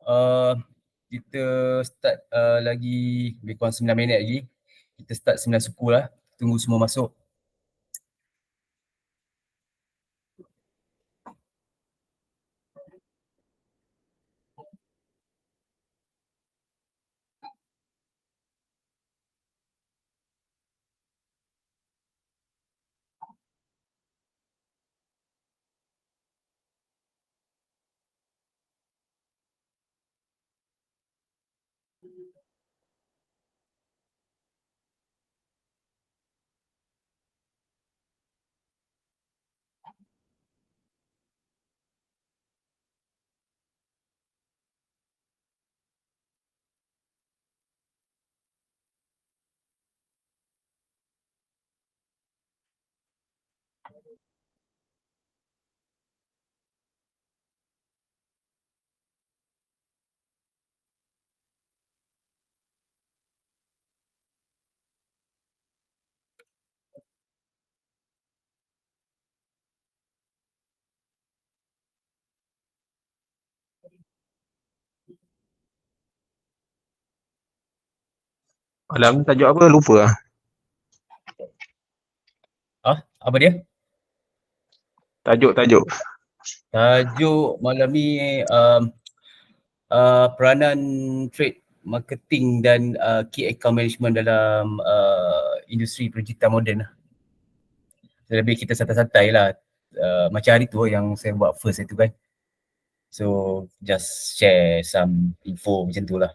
uh, kita start lagi lebih kurang 9 minit lagi. Kita start 9 suku lah. Tunggu semua masuk. Alam tajuk apa? Lupa lah. Apa dia? Tajuk. Tajuk malam ni peranan trade marketing dan key account management dalam industri perancangan moden lah. Lebih kita santai-santai lah. Macam hari tu yang saya buat first itu kan. So just share some info macam tu lah.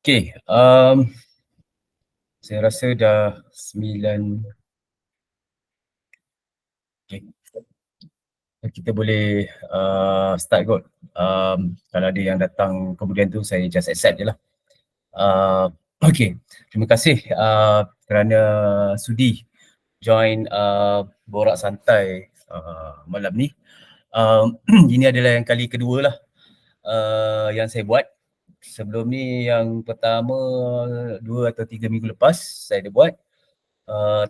Okay, saya rasa dah 9. Okay. Kita boleh start kot. Kalau ada yang datang kemudian tu saya just accept je lah. Okay, terima kasih kerana sudi join Borak Santai malam ni. Ini adalah yang kali kedua lah yang saya buat. Sebelum ni yang pertama 2 atau 3 minggu lepas saya ada buat.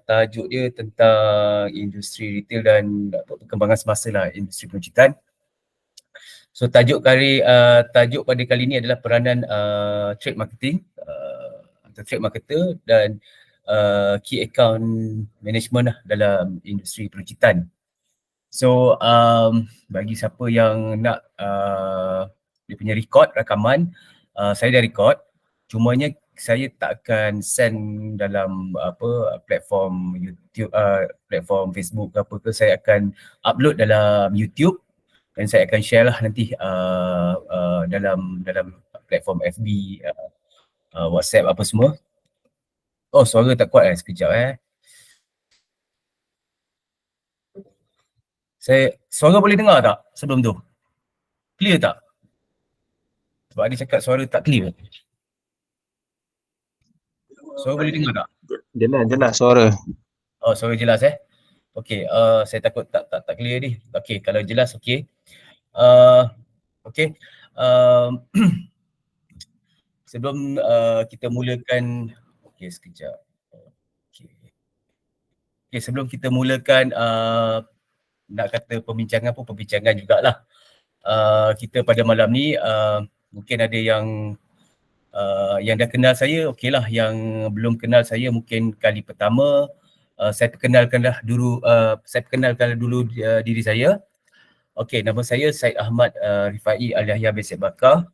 Tajuk dia tentang industri retail dan perkembangan semasa lah industri peruncitan. So tajuk pada kali ini adalah peranan trade marketing atau trade marketer dan key account management lah dalam industri peruncitan. So bagi siapa yang nak dia punya record, rakaman, saya dah record, cumanya saya tak akan send dalam platform YouTube, platform Facebook ke apa ke, saya akan upload dalam YouTube dan saya akan share lah nanti dalam platform FB, WhatsApp apa semua. Oh, suara tak kuat sekejap Suara boleh dengar tak sebelum tu? Clear tak? Sebab ada cakap suara tak clear. Suara boleh dengar tak? Jelas suara. Oh, suara jelas Okey, saya takut tak clear ni. Okey, kalau jelas okey. Okey. Sebelum kita mulakan, okey sekejap. Okey, sebelum kita mulakan nak kata perbincangan pun perbincangan jugalah. Kita pada malam ni mungkin ada yang dah kenal saya, okeylah. Yang belum kenal saya mungkin kali pertama, saya perkenalkan dulu diri saya. Okey, nama saya Syed Ahmad Rifai Al-Yahya bin Syed Bakar.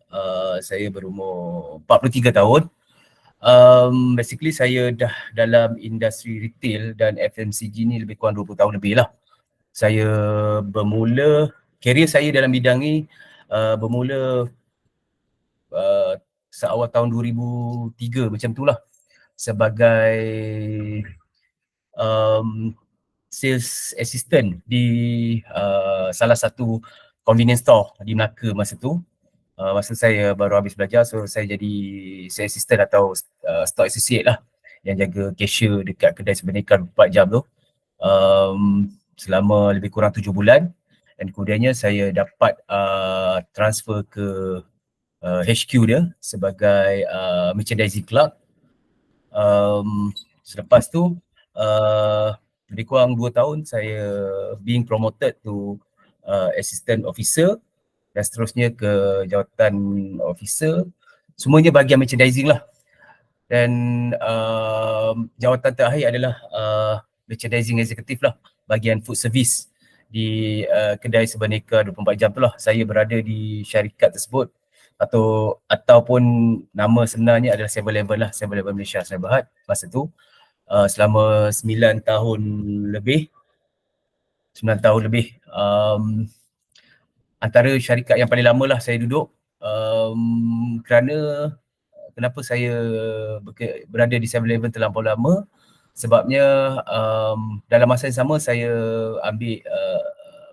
Saya berumur 43 tahun. Basically saya dah dalam industri retail dan FMCG ni lebih kurang 20 tahun lebih lah. Saya bermula, kerjaya saya dalam bidang ni bermula seawal tahun 2003 macam tu lah, sebagai sales assistant di salah satu convenience store di Melaka masa tu. Masa saya baru habis belajar, so saya jadi sales assistant atau store associate lah, yang jaga cashier dekat kedai sebenarnya 24 jam tu, selama lebih kurang 7 bulan. Dan kemudiannya saya dapat transfer ke HQ dia sebagai merchandising clerk. Selepas tu lebih kurang 2 tahun saya being promoted to assistant officer dan seterusnya ke jawatan officer. Semuanya bahagian merchandising lah. Dan jawatan terakhir adalah merchandising executive lah, bahagian food service di kedai Sebenarnya 24 jam tu lah. Saya berada di syarikat tersebut ataupun nama sebenarnya adalah 7-Eleven lah, 7-Eleven Malaysia Sdn Bhd masa tu. Selama 9 tahun lebih. Antara syarikat yang paling lama lah saya duduk, kerana kenapa saya berada di 7-Eleven terlampau lama, sebabnya dalam masa yang sama saya ambil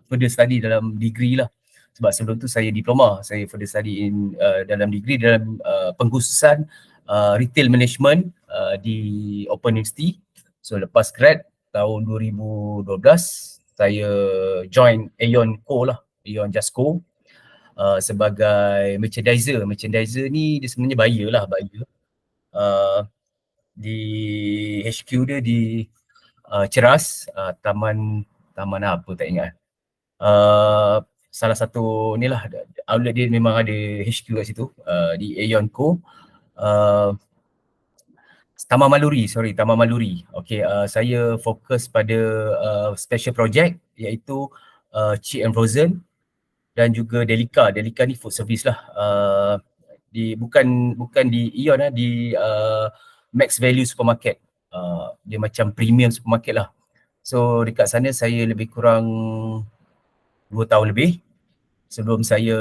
further study dalam degree lah. Sebab sebelum tu saya diploma, saya further study dalam degree dalam pengkhususan retail management di Open University. So lepas grad tahun 2012 saya join Aeon Co lah, Aeon Just Co, sebagai merchandiser. Merchandiser ni dia sebenarnya buyer lah, di HQ dia di Ceras, taman apa tak ingat. Salah satu ni lah, outlet dia memang ada HQ kat situ, di Aeon Co. Taman Maluri. Okey, saya fokus pada special project iaitu chip and frozen dan juga Delica. Delica ni food service lah. Bukan di Aeon lah, di Max Value Supermarket. Dia macam premium supermarket lah. So dekat sana saya lebih kurang 2 tahun lebih sebelum saya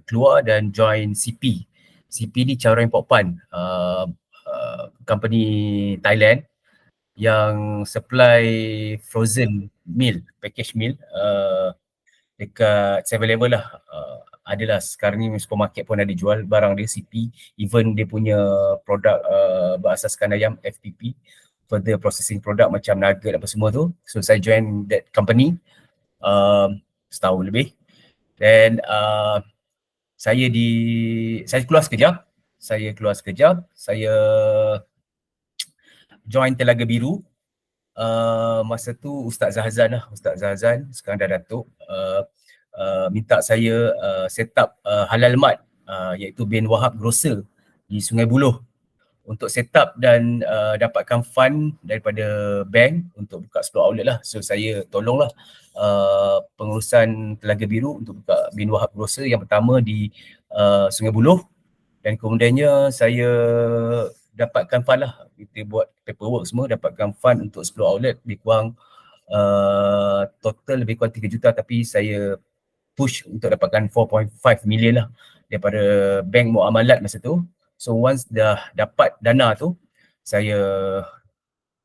keluar dan join CP. CP ni Charoen Pokpan, company Thailand yang supply frozen meal, package meal dekat 7-Eleven lah. Adalah sekarang ni supermarket pun ada jual barang dia, CP. Even dia punya produk berasaskan ayam, FPP, further processing product macam nugget apa semua tu. So saya join that company setahun lebih. Dan saya keluar sekejap. Saya join Telaga Biru. Masa tu Ustaz Zahazan sekarang dah datuk, minta saya set up Halal Mart, iaitu bin Wahab Grocer di Sungai Buloh untuk set up dan dapatkan fund daripada bank untuk buka 10 outlet lah. So saya tolonglah pengurusan Telaga Biru untuk buka Bin Wahab Grocer yang pertama di Sungai Buloh, dan kemudiannya saya dapatkan fund lah. Kita buat paperwork semua, dapatkan fund untuk 10 outlet, lebih kurang total lebih kurang 3 juta, tapi saya push untuk dapatkan 4.5 million lah daripada bank muamalat masa tu. So once dah dapat dana tu, saya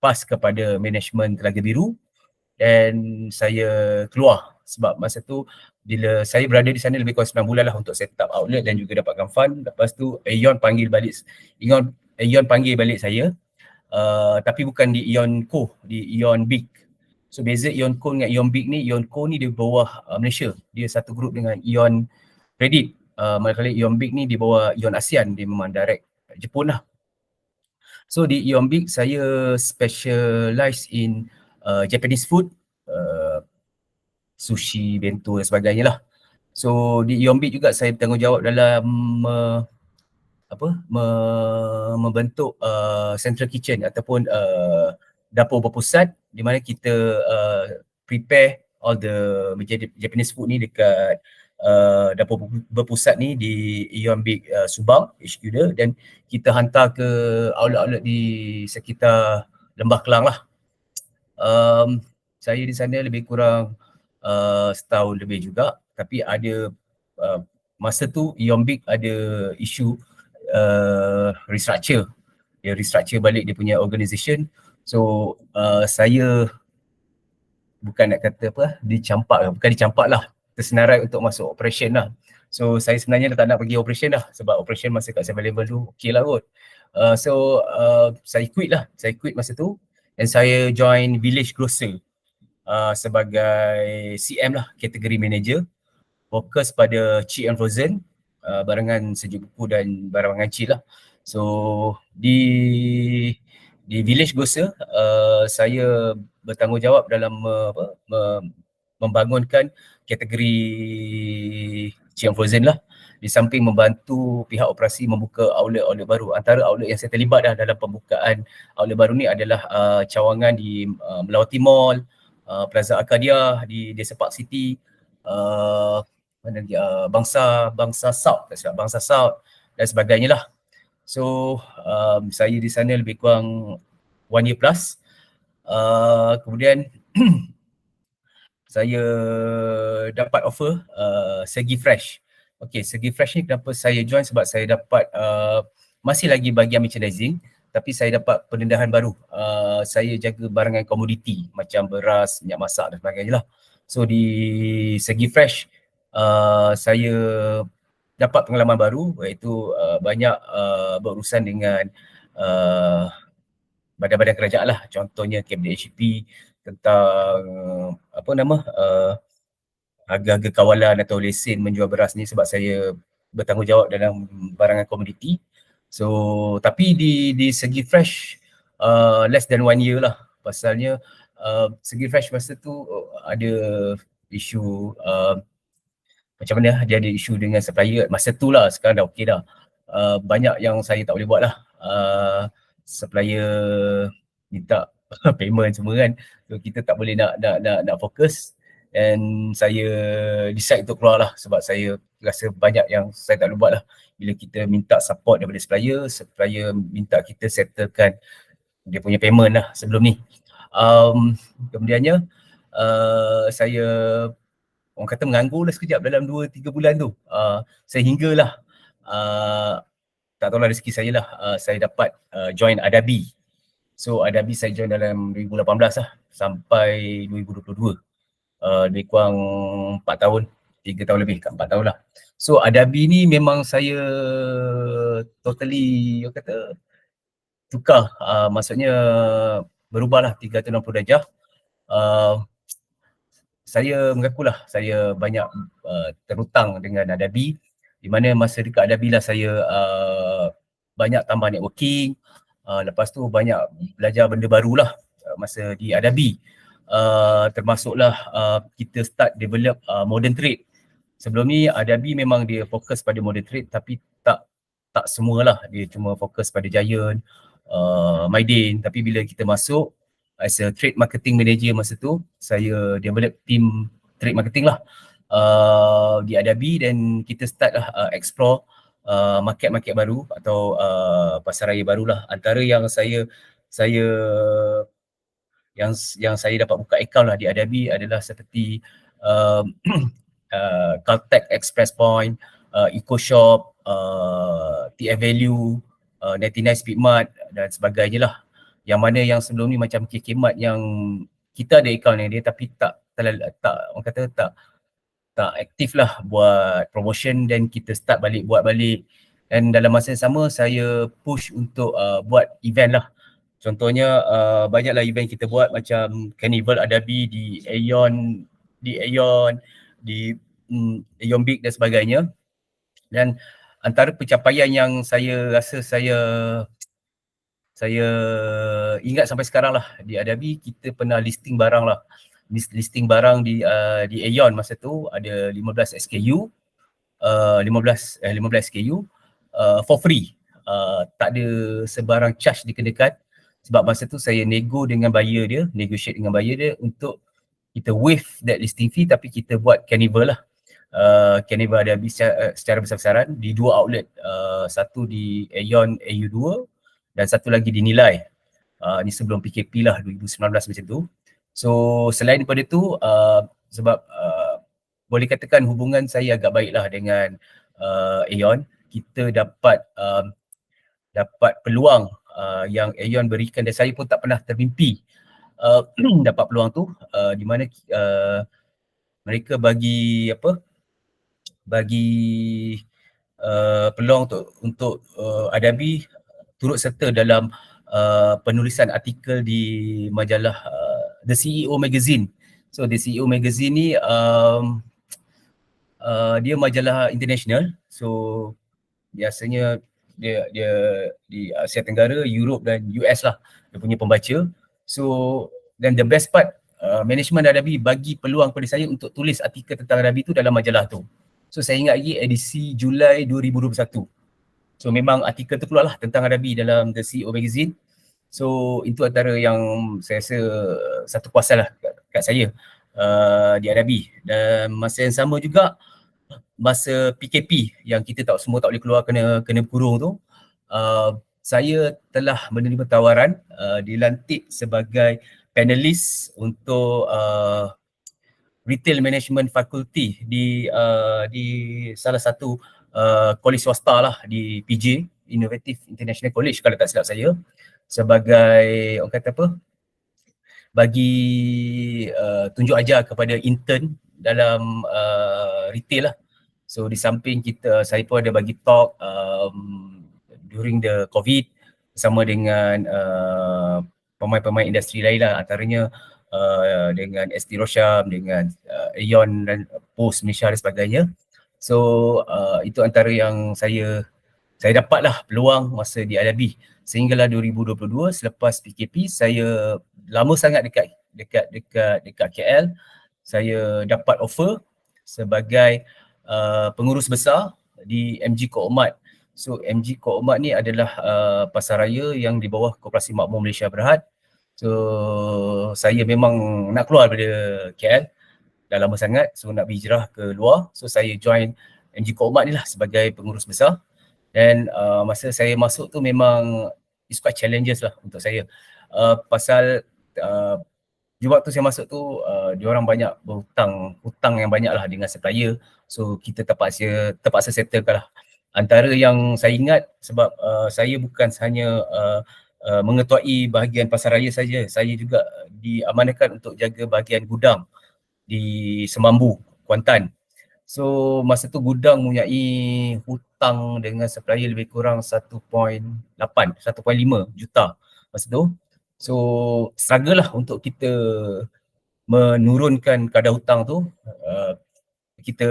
pass kepada management Telaga Biru dan saya keluar, sebab masa tu bila saya berada di sana lebih kurang 9 bulan lah untuk set up outlet dan juga dapatkan fund. Lepas tu Aeon panggil balik saya, tapi bukan di Aeon Co, di Aeon Big. So beza Aeon Co dengan Aeon Big ni, Aeon Co ni di bawah Malaysia, dia satu grup dengan Aeon Credit. Manakala Aeon Big ni di bawah Aeon ASEAN, dia memang direct Jepun lah. So di Aeon Big saya specialize in Japanese food, sushi, bento dan sebagainya lah. So di Aeon Big juga saya bertanggungjawab dalam membentuk central kitchen ataupun dapur berpusat, di mana kita prepare all the Japanese food ni dekat dapur berpusat ni di Aeon Big Subang HQ dia, dan kita hantar ke outlet-outlet di sekitar Lembah Kelang lah. Saya di sana lebih kurang setahun lebih juga, tapi ada masa tu Aeon Big ada isu restructure. Dia restructure balik dia punya organisation. So saya bukan nak kata bukan dicampak lah, tersenarai untuk masuk operation lah. So saya sebenarnya dah tak nak pergi operation dah, sebab operation masa kat 7-Eleven tu okey lah kot. Saya quit masa tu, dan saya join Village Grocer sebagai CM lah, category manager, fokus pada chip and frozen, barangan sejuk beku dan barangan chill lah. So di Village Grocer saya bertanggungjawab dalam membangunkan kategori chip and frozen lah, di samping membantu pihak operasi membuka outlet-outlet baru. Antara outlet yang saya terlibat dah dalam pembukaan outlet baru ni adalah cawangan di Melawati Mall, Plaza Arcadia di Desa Park City, mana lagi, Bangsa South dan sebagainya lah. So saya di sana lebih kurang 1 year plus. Kemudian saya dapat offer Segi Fresh. Okay, Segi Fresh ni kenapa saya join, sebab saya dapat masih lagi bahagian merchandising, tapi saya dapat pendedahan baru. Saya jaga barangan komoditi macam beras, minyak masak dan sebagainya lah. So di Segi Fresh saya dapat pengalaman baru, iaitu banyak berurusan dengan badan-badan kerajaan lah, contohnya Kabinet HCP tentang harga-harga kawalan atau lesen menjual beras ni, sebab saya bertanggungjawab dalam barangan komoditi. So tapi di Segi Fresh less than 1 year lah, pasalnya Segi Fresh masa tu ada isu macam mana, dia ada isu dengan supplier masa tu lah. Sekarang dah okey dah. Banyak yang saya tak boleh buat lah. Supplier minta payment semua kan. So kita tak boleh nak fokus, dan saya decide untuk keluar lah, sebab saya rasa banyak yang saya tak boleh buat lah. Bila kita minta support daripada supplier minta kita settlekan dia punya payment lah sebelum ni. Kemudiannya saya orang kata menganggur lah sekejap dalam 2-3 bulan tu. Sehinggalah tak tahulah rezeki saya lah, saya dapat join Adabi. So Adabi saya join dalam 2018 lah sampai 2022. Lebih kurang 4 tahun, 3 tahun lebih, 4 tahun lah. So Adabi ni memang saya totally, orang kata tukar, maksudnya berubah lah 360 darjah. Saya mengakulah saya banyak terhutang dengan Adabi, di mana masa dekat Adabi lah saya banyak tambah networking, lepas tu banyak belajar benda baru lah masa di Adabi. Termasuklah kita start develop modern trade. Sebelum ni Adabi memang dia fokus pada modern trade, tapi tak tak semualah, dia cuma fokus pada Giant, Maidin. Tapi bila kita masuk as a trade marketing manager masa tu, saya develop team trade marketing lah di Adabi, dan kita start lah explore market-market baru atau pasar raya barulah. Antara yang saya yang saya dapat buka account lah di Adabi adalah seperti Caltech Express Point, EcoShop, TF Value, 99 Speedmart dan sebagainya lah. Yang mana yang sebelum ni macam KK-Mart yang kita ada account yang dia tapi tak orang kata tak aktif lah buat promotion, dan kita start buat balik. Dan dalam masa yang sama saya push untuk buat event lah. Contohnya banyaklah event kita buat macam Carnival Adabi di Aeon, di Aeon Big dan sebagainya. Dan antara pencapaian yang saya rasa saya ingat sampai sekarang lah, di Adabi kita pernah listing barang lah. Listing barang di Aeon masa tu ada 15 SKU, 15 SKU for free. Tak ada sebarang charge dikenakan, sebab masa tu saya negotiate dengan buyer dia untuk kita waive that listing fee, tapi kita buat carnival lah. Carnival Adabi secara besar-besaran di 2 outlet, satu di Aeon AU2 dan satu lagi di Nilai. Ni sebelum PKP lah, 2019 macam tu. So selain daripada tu, sebab boleh katakan hubungan saya agak baiklah dengan Aeon, kita dapat peluang yang Aeon berikan, dan saya pun tak pernah termimpi dapat peluang tu, di mana mereka bagi peluang untuk Adabi turut serta dalam penulisan artikel di majalah The CEO Magazine. So The CEO Magazine ni dia majalah international. So biasanya dia di Asia Tenggara, Europe dan US lah dia punya pembaca. So dan the best part, management Adabi bagi peluang kepada saya untuk tulis artikel tentang Adabi tu dalam majalah tu. So saya ingat lagi edisi Julai 2021. So memang artikel tu keluar lah tentang Adabi dalam The CEO Magazine. So itu antara yang saya rasa satu kuasa lah kat saya di Adabi. Dan masa yang sama juga, masa PKP yang kita semua tak boleh keluar kena kurung tu, saya telah menerima tawaran dilantik sebagai panelis untuk Retail Management Faculty di salah satu college swasta lah di PJ, Innovative International College kalau tak silap saya, sebagai orang kata bagi tunjuk ajar kepada intern dalam retail lah. So di samping saya pun ada bagi talk during the COVID bersama dengan pemain-pemain industri lain lah, antaranya dengan ST Rosham, dengan Aeon dan Post Malaysia dan sebagainya. So itu antara yang saya dapatlah peluang masa di Adabi. Sehinggalah 2022 selepas PKP, saya lama sangat dekat KL, saya dapat offer sebagai pengurus besar di MG Koopmart. So MG Koopmart ni adalah pasaraya yang di bawah Koperasi Makmur Malaysia Berhad. So saya memang nak keluar daripada KL, dah lama sangat, so nak berhijrah ke luar. So saya join MG Koopmart ni lah sebagai pengurus besar. Dan masa saya masuk tu memang it's quite challenges lah untuk saya. Pasal di waktu saya masuk tu diorang banyak hutang yang banyak lah dengan supplier. So kita terpaksa settlekan lah. Antara yang saya ingat, sebab saya bukan hanya mengetuai bahagian pasaraya saja, saya juga diamanahkan untuk jaga bahagian gudang di Semambu, Kuantan. So masa tu gudang mempunyai hutang dengan supplier lebih kurang 1.5 juta masa tu. So struggle lah untuk kita menurunkan kadar hutang tu. Kita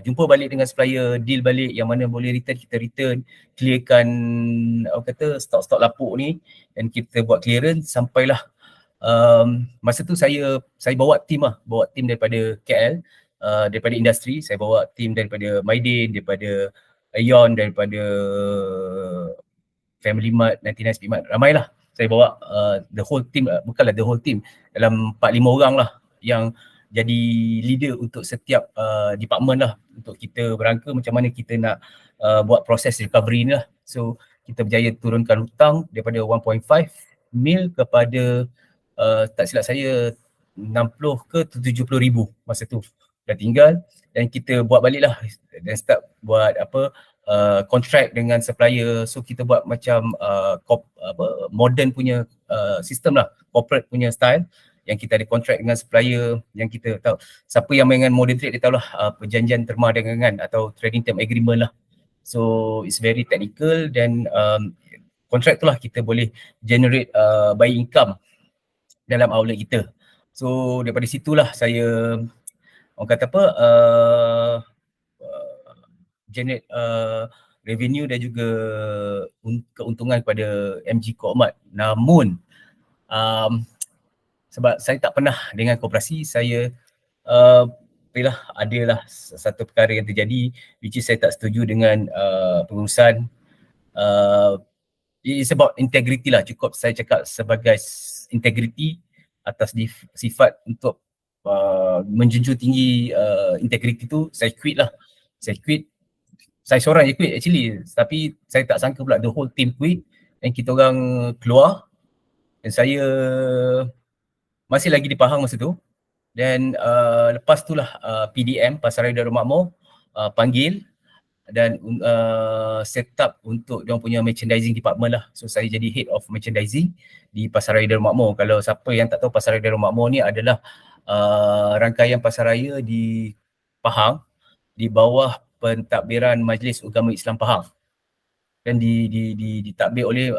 jumpa balik dengan supplier, deal balik yang mana boleh return, kita return, clearkan stok-stok lapuk ni, dan kita buat clearance sampailah masa tu saya bawa tim daripada KL, daripada industri, saya bawa tim daripada Maidin, daripada Aeon, daripada Family Mart, 99 Speed Mart, ramailah. Saya bawa the whole team, bukanlah the whole team, dalam 4-5 orang lah yang jadi leader untuk setiap department lah, untuk kita berangka macam mana kita nak buat proses recovery ni lah. So kita berjaya turunkan hutang daripada 1.5 mil kepada tak silap saya 60 ke 70 ribu masa tu dah tinggal, dan kita buat balik lah dan start buat contract dengan supplier. So kita buat macam modern punya sistem lah, corporate punya style, yang kita ada contract dengan supplier, yang kita tahu siapa yang main dengan modern trade, dia tahulah perjanjian terma dagangan atau trading term agreement lah. So it's very technical, dan contract tu lah kita boleh generate buy income dalam outlet kita. So daripada situlah saya orang kata generate revenue dan juga keuntungan kepada MG Koopmart. Namun sebab saya tak pernah dengan koperasi, saya adalah satu perkara yang terjadi which is saya tak setuju dengan pengurusan. It's about integrity lah, cukup saya cakap sebagai integrity atas sifat untuk menjunjung tinggi integrity tu. Saya quit lah. Saya seorang je quit actually, tapi saya tak sangka pula the whole team quit dan kita orang keluar, dan saya masih lagi di Pahang masa tu. Dan lepas tu lah PDM, Pasaraya Darul Makmur, panggil dan set up untuk diorang punya merchandising department lah. So saya jadi head of merchandising di Pasaraya Darul Makmur. Kalau siapa yang tak tahu, Pasaraya Darul Makmur ni adalah rangkaian pasaraya di Pahang di bawah pentadbiran Majlis Ugama Islam Pahang, dan ditadbir oleh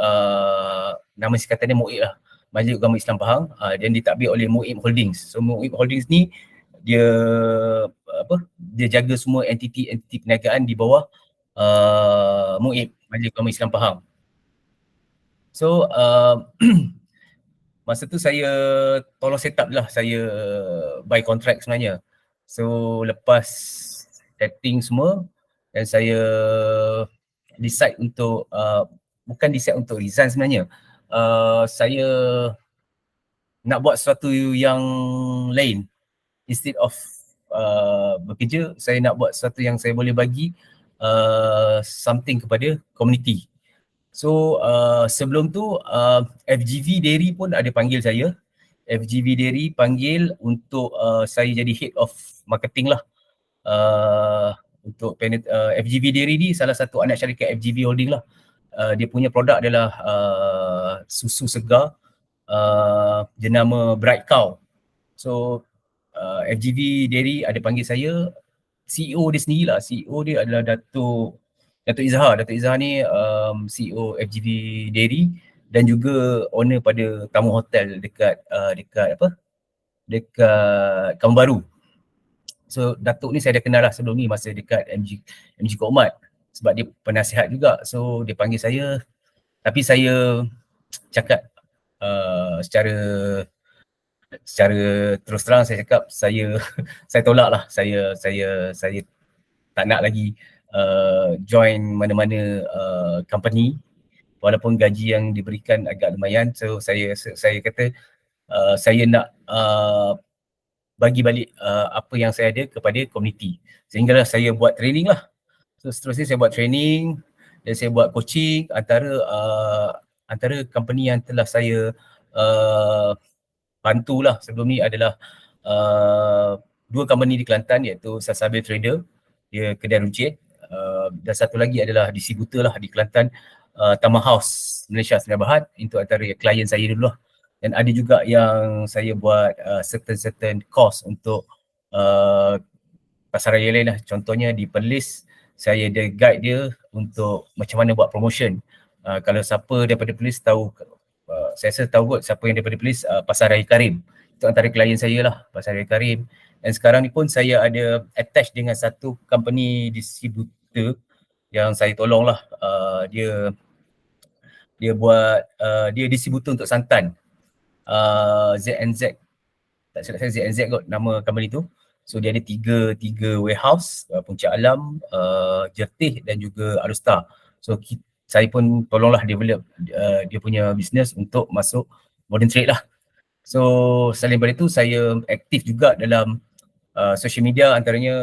nama singkatannya MUIB lah, Majlis Ugama Islam Pahang, dan ditadbir oleh MUIB Holdings. So MUIB Holdings ni dia jaga semua entiti perniagaan di bawah MUIB, Majlis Ugama Islam Pahang. So masa tu saya tolong set up lah, saya buy contract sebenarnya. So lepas setting semua, dan saya decide untuk bukan decide untuk resign sebenarnya. Saya nak buat sesuatu yang lain. Instead of bekerja, saya nak buat sesuatu yang saya boleh bagi something kepada community. So sebelum tu FGV Dairy pun ada panggil saya. FGV Dairy panggil untuk saya jadi head of marketing lah. Untuk FGV Dairy ni salah satu anak syarikat FGV Holding lah. Dia punya produk adalah susu segar jenama Bright Cow. So FGV Dairy ada panggil saya. CEO dia sendirilah, CEO dia adalah Datuk Izhar. Datuk Izhar ni CEO FGV Dairy dan juga owner pada Tamu Hotel dekat Kampung Baru. So Datuk ni saya dah kenal lah sebelum ni, masa dekat MG Koopmart, sebab dia penasihat juga. So dia panggil saya, tapi saya cakap secara terus terang, saya cakap saya tolak lah. Saya tak nak lagi join mana-mana company walaupun gaji yang diberikan agak lumayan. So saya kata saya nak bagi balik apa yang saya ada kepada komuniti. Sehinggalah saya buat training lah. So seterusnya saya buat training dan saya buat coaching antara company yang telah saya bantulah sebelum ni adalah dua company di Kelantan, iaitu Sasabil Trader, dia kedai runcit, dan satu lagi adalah distributor lah di Kelantan, Taman House Malaysia Sdn Bhd. Itu antara klien saya dulu lah. Dan ada juga yang saya buat certain course untuk pasaraya lain lah. Contohnya di Perlis, saya ada guide dia untuk macam mana buat promotion. Kalau siapa daripada Perlis tahu, saya rasa tahu kot siapa yang daripada Perlis, Pasaraya Karim. Itu antara klien saya lah, Pasaraya Karim. Dan sekarang ni pun saya ada attach dengan satu company distributor yang saya tolong lah. Dia buat, dia distributor untuk santan. ZNZ, tak silap saya ZNZ kot nama company tu. So dia ada tiga warehouse, Puncak Alam, Jertih dan juga Alustar. So saya pun tolonglah develop dia punya business untuk masuk modern trade lah. So selain daripada itu saya aktif juga dalam social media, antaranya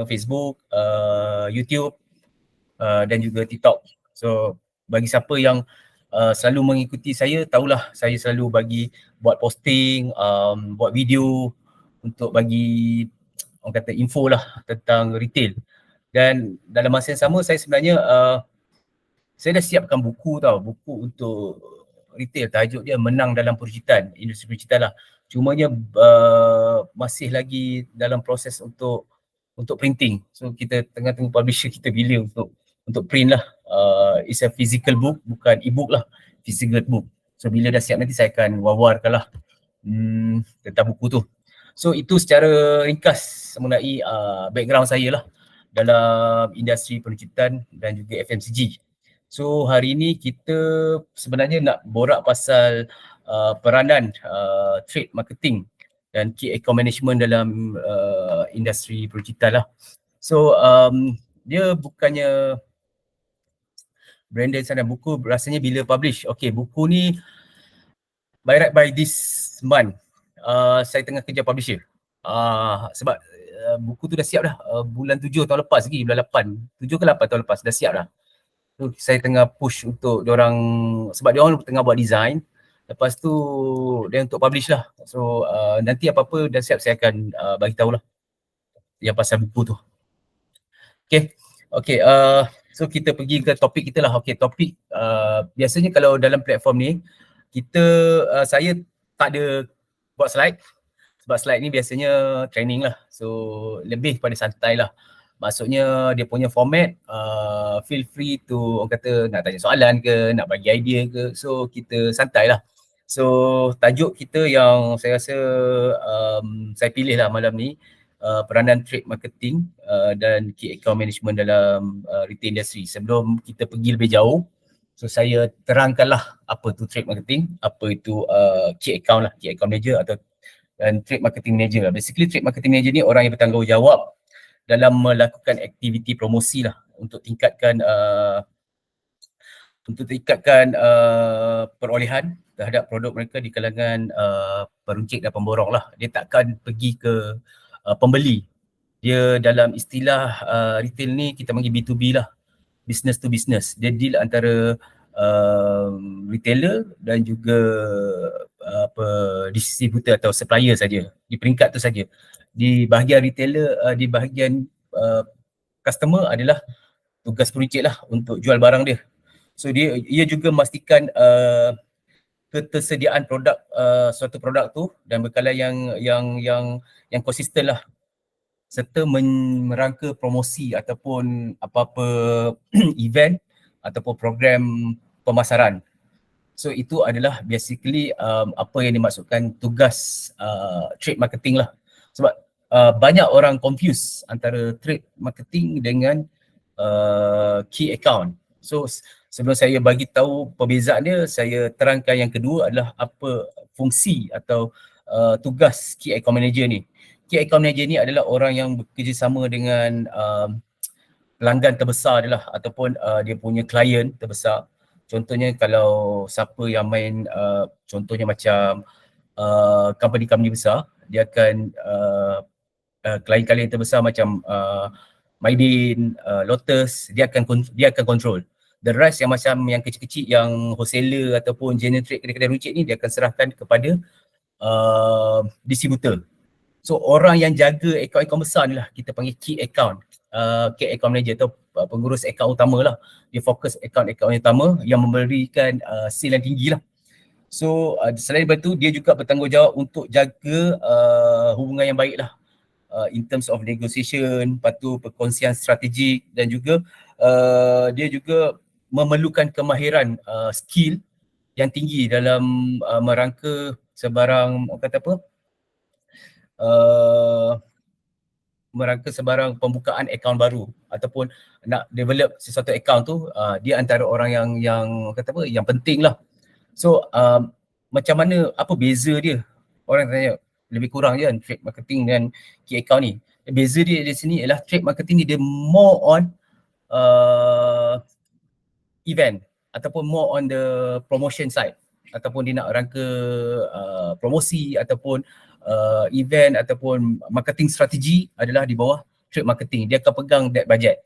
Facebook, YouTube dan juga TikTok. So bagi siapa yang selalu mengikuti saya, tahulah saya selalu bagi buat posting, buat video untuk bagi orang kata info lah tentang retail. Dan dalam masa yang sama saya sebenarnya saya dah siapkan buku buku untuk retail, tajuk dia Menang Dalam Peruncitan, Industri Peruncitan lah. Cumanya masih lagi dalam proses untuk printing. So kita tengah tunggu publisher kita bila untuk print lah. It's a physical book, bukan e-book lah, physical book. So bila dah siap nanti saya akan wawarkan lah tentang buku tu. So itu secara ringkas mengenai background saya lah dalam industri peruncitan dan juga FMCG. So hari ini kita sebenarnya nak borak pasal peranan trade marketing dan key account management dalam industri peruncitan lah. So dia bukannya branded sana, buku rasanya bila publish. Okay, buku ni by right by this month saya tengah kerja publisher. Sebab buku tu dah siap dah bulan 7 tahun lepas lagi, bulan 8, 7 ke 8 tahun lepas dah siap dah. So saya tengah push untuk diorang, sebab diorang tengah buat design, lepas tu dia untuk publish lah. So nanti apa-apa dah siap saya akan bagi tahu lah yang pasal buku tu. Okay, so kita pergi ke topik kita lah. Okay, topik biasanya kalau dalam platform ni kita saya tak ada buat slide, sebab slide ni biasanya training lah. So lebih pada santai lah. Maksudnya dia punya format feel free to orang kata nak tanya soalan ke, nak bagi idea ke. So kita santai lah. So tajuk kita yang saya rasa saya pilih lah malam ni, peranan trade marketing dan key account management dalam retail industry. Sebelum kita pergi lebih jauh, so saya terangkanlah apa tu trade marketing, apa itu key account lah, key account manager atau dan trade marketing manager lah. Basically trade marketing manager ni orang yang bertanggungjawab dalam melakukan aktiviti promosi lah untuk tingkatkan perolehan terhadap produk mereka di kalangan peruncit dan pemborong lah. Dia takkan pergi ke pembeli. Dia dalam istilah retail ni kita panggil B2B lah, business to business. Dia deal antara retailer dan juga distributor atau supplier saja. Di peringkat tu saja. Di bahagian retailer, di bahagian customer adalah tugas peruncit lah untuk jual barang dia. So ia juga memastikan ketersediaan produk, suatu produk tu dan bekalan yang konsisten lah, serta merangka promosi ataupun apa-apa event ataupun program pemasaran. So itu adalah basically apa yang dimaksudkan tugas trade marketing lah. Sebab banyak orang confuse antara trade marketing dengan key account. So sebelum saya bagi tahu perbezaan dia, saya terangkan yang kedua adalah apa fungsi atau tugas key account manager ni. Key account manager ni adalah orang yang bekerjasama dengan pelanggan terbesar dia lah, ataupun dia punya klien terbesar. Contohnya kalau siapa yang main contohnya macam company-company besar, dia akan klien-klien terbesar macam Maidin, Lotus, dia akan control. The rest yang macam yang kecil-kecil, yang wholesaler ataupun general trade, kedai-kedai runcit ni, dia akan serahkan kepada distributor. So orang yang jaga akaun-akaun besar ni lah kita panggil key account, key account manager atau pengurus akaun utama lah. Dia fokus akaun-akaun utama yang memberikan sale yang tinggi lah. So selain daripada tu, dia juga bertanggungjawab untuk jaga hubungan yang baik lah, in terms of negotiation, lepas tu perkongsian strategik, dan juga dia juga memerlukan kemahiran skill yang tinggi dalam merangka sebarang, orang kata apa, merangka sebarang pembukaan akaun baru ataupun nak develop sesuatu akaun tu, dia antara orang yang kata apa, yang penting lah. So macam mana, apa beza dia? Orang tanya lebih kurang je kan trade marketing dan key account ni. beza dia di sini ialah trade marketing ni dia more on event ataupun more on the promotion side, ataupun dia nak rangka promosi ataupun event ataupun marketing strategi adalah di bawah trade marketing. Dia akan pegang that budget.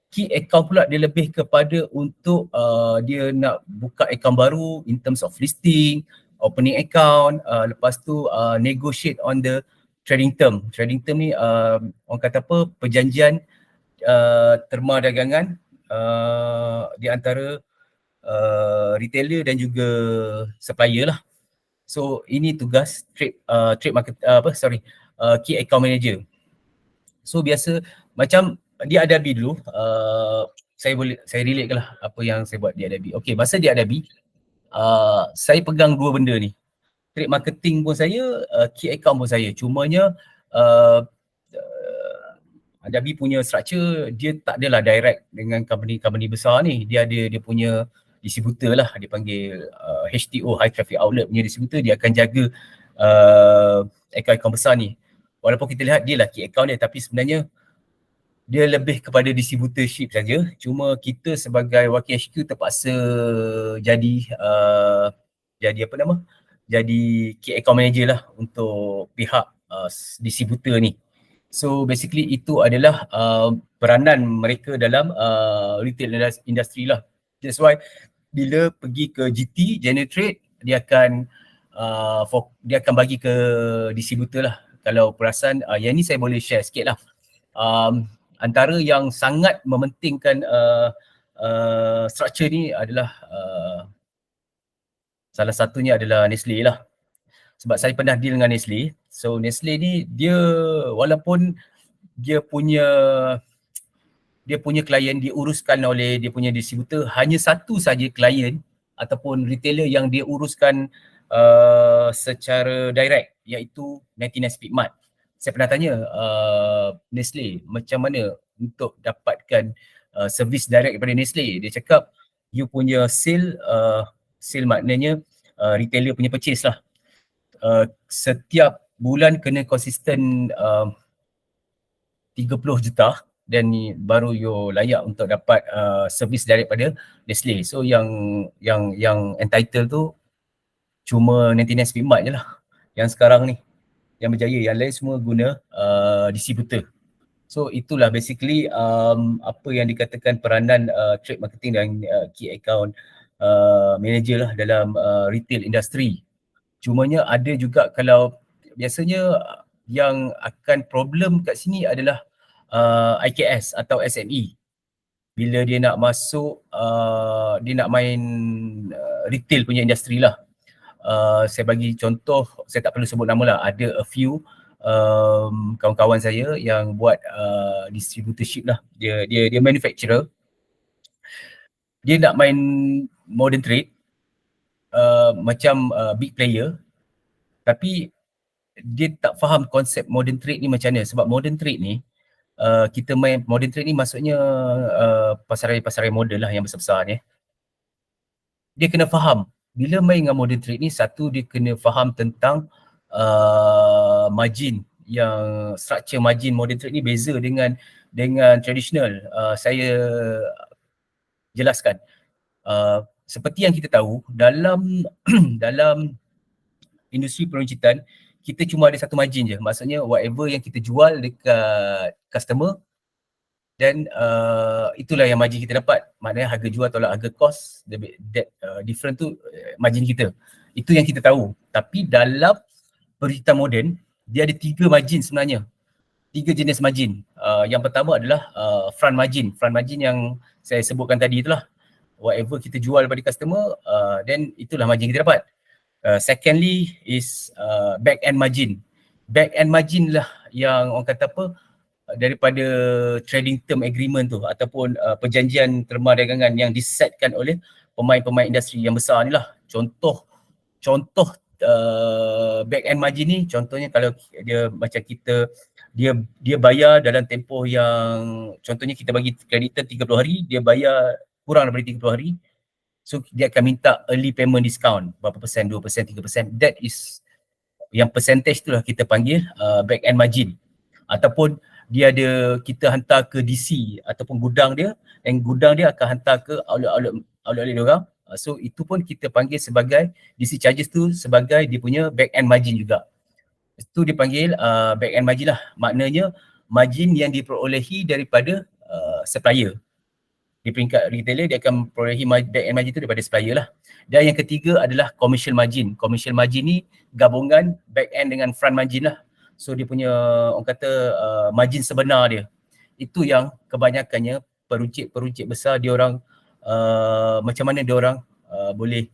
Key account pula dia lebih kepada untuk dia nak buka account baru in terms of listing, opening account, lepas tu negotiate on the trading term. Trading term ni orang kata apa, perjanjian terma dagangan di antara retailer dan juga supplier lah. So ini tugas trade market key account manager. So biasa macam di Adabi dulu, saya relate lah apa yang saya buat di Adabi. Okay, masa di Adabi saya pegang dua benda ni. Trade marketing pun saya, key account pun saya. Cumanya Adabi punya structure dia tak adalah direct dengan company besar ni. Dia ada dia punya distributor lah, dia panggil HTO, High Traffic Outlet punya distributor. Dia akan jaga account-account besar ni. Walaupun kita lihat dia lah key account dia, tapi sebenarnya dia lebih kepada distributorship saja. Cuma kita sebagai wakil HQ terpaksa jadi jadi key account manager lah untuk pihak distributor ni. So basically itu adalah peranan mereka dalam retail industry lah. That's why bila pergi ke GT, General Trade, dia akan bagi ke distributor lah. Kalau perasan, yang ni saya boleh share sikit lah. Antara yang sangat mementingkan structure ni adalah salah satunya adalah Nestle lah. Sebab saya pernah deal dengan Nestle. So Nestle ni dia walaupun dia punya klien diuruskan oleh dia punya distributor, hanya satu saja klien ataupun retailer yang dia uruskan secara direct, iaitu 99 Speedmart. Saya pernah tanya Nestle macam mana untuk dapatkan servis direct daripada Nestle. Dia cakap you punya sale maknanya retailer punya purchase lah. Setiap bulan kena konsisten 30 juta dan baru you layak untuk dapat servis daripada Nestle. So yang entitled tu cuma 99 Speedmart je lah yang sekarang ni yang berjaya. Yang lain semua guna distributor. So itulah basically apa yang dikatakan peranan trade marketing dan key account manager lah dalam retail industry. Cumanya ada juga, kalau biasanya yang akan problem kat sini adalah IKS atau SME. Bila dia nak masuk, dia nak main retail punya industri lah. Saya bagi contoh, saya tak perlu sebut nama lah. Ada a few kawan-kawan saya yang buat distributorship lah. Dia manufacturer. Dia nak main modern trade macam big player, tapi dia tak faham konsep modern trade ni macam mana. Sebab modern trade ni, kita main modern trade ni maksudnya pasaran modern lah yang besar-besar ni. Dia kena faham. Bila main dengan modern trade ni, satu dia kena faham tentang margin. Yang structure margin modern trade ni beza dengan traditional. Saya jelaskan. Seperti yang kita tahu, dalam industri peruncitan, kita cuma ada satu margin je. Maksudnya whatever yang kita jual dekat customer, dan itulah yang margin kita dapat. Maknanya harga jual tolak harga cost, that different tu margin kita. Itu yang kita tahu. Tapi dalam peruncitan moden, dia ada 3 margin sebenarnya. 3 jenis margin. Yang pertama adalah front margin. Front margin yang saya sebutkan tadi itulah. Whatever kita jual pada customer, then itulah margin kita dapat. Secondly is back end margin. Back end margin lah yang orang kata apa, daripada trading term agreement tu ataupun perjanjian terma dagangan yang disetkan oleh pemain-pemain industri yang besar ni lah. Contoh back end margin ni, contohnya kalau dia macam kita, dia bayar dalam tempoh yang, contohnya kita bagi kreditor 30 hari, dia bayar kurang daripada 30 hari. So dia akan minta early payment discount, berapa persen, 2%, 3%. That is, yang percentage tu lah kita panggil back end margin. Ataupun dia ada, kita hantar ke DC ataupun gudang dia, dan gudang dia akan hantar ke outlet dia orang. So itu pun kita panggil sebagai DC charges tu sebagai dia punya back end margin juga. Itu dipanggil back end margin lah. Maknanya margin yang diperolehi daripada supplier. Di peringkat retailer dia akan perolehi back end margin tu daripada supplier lah. Dan yang ketiga adalah commercial margin. Commercial margin ni gabungan back end dengan front margin lah. So dia punya orang kata margin sebenar dia. Itu yang kebanyakannya peruncit besar dia orang macam mana dia orang boleh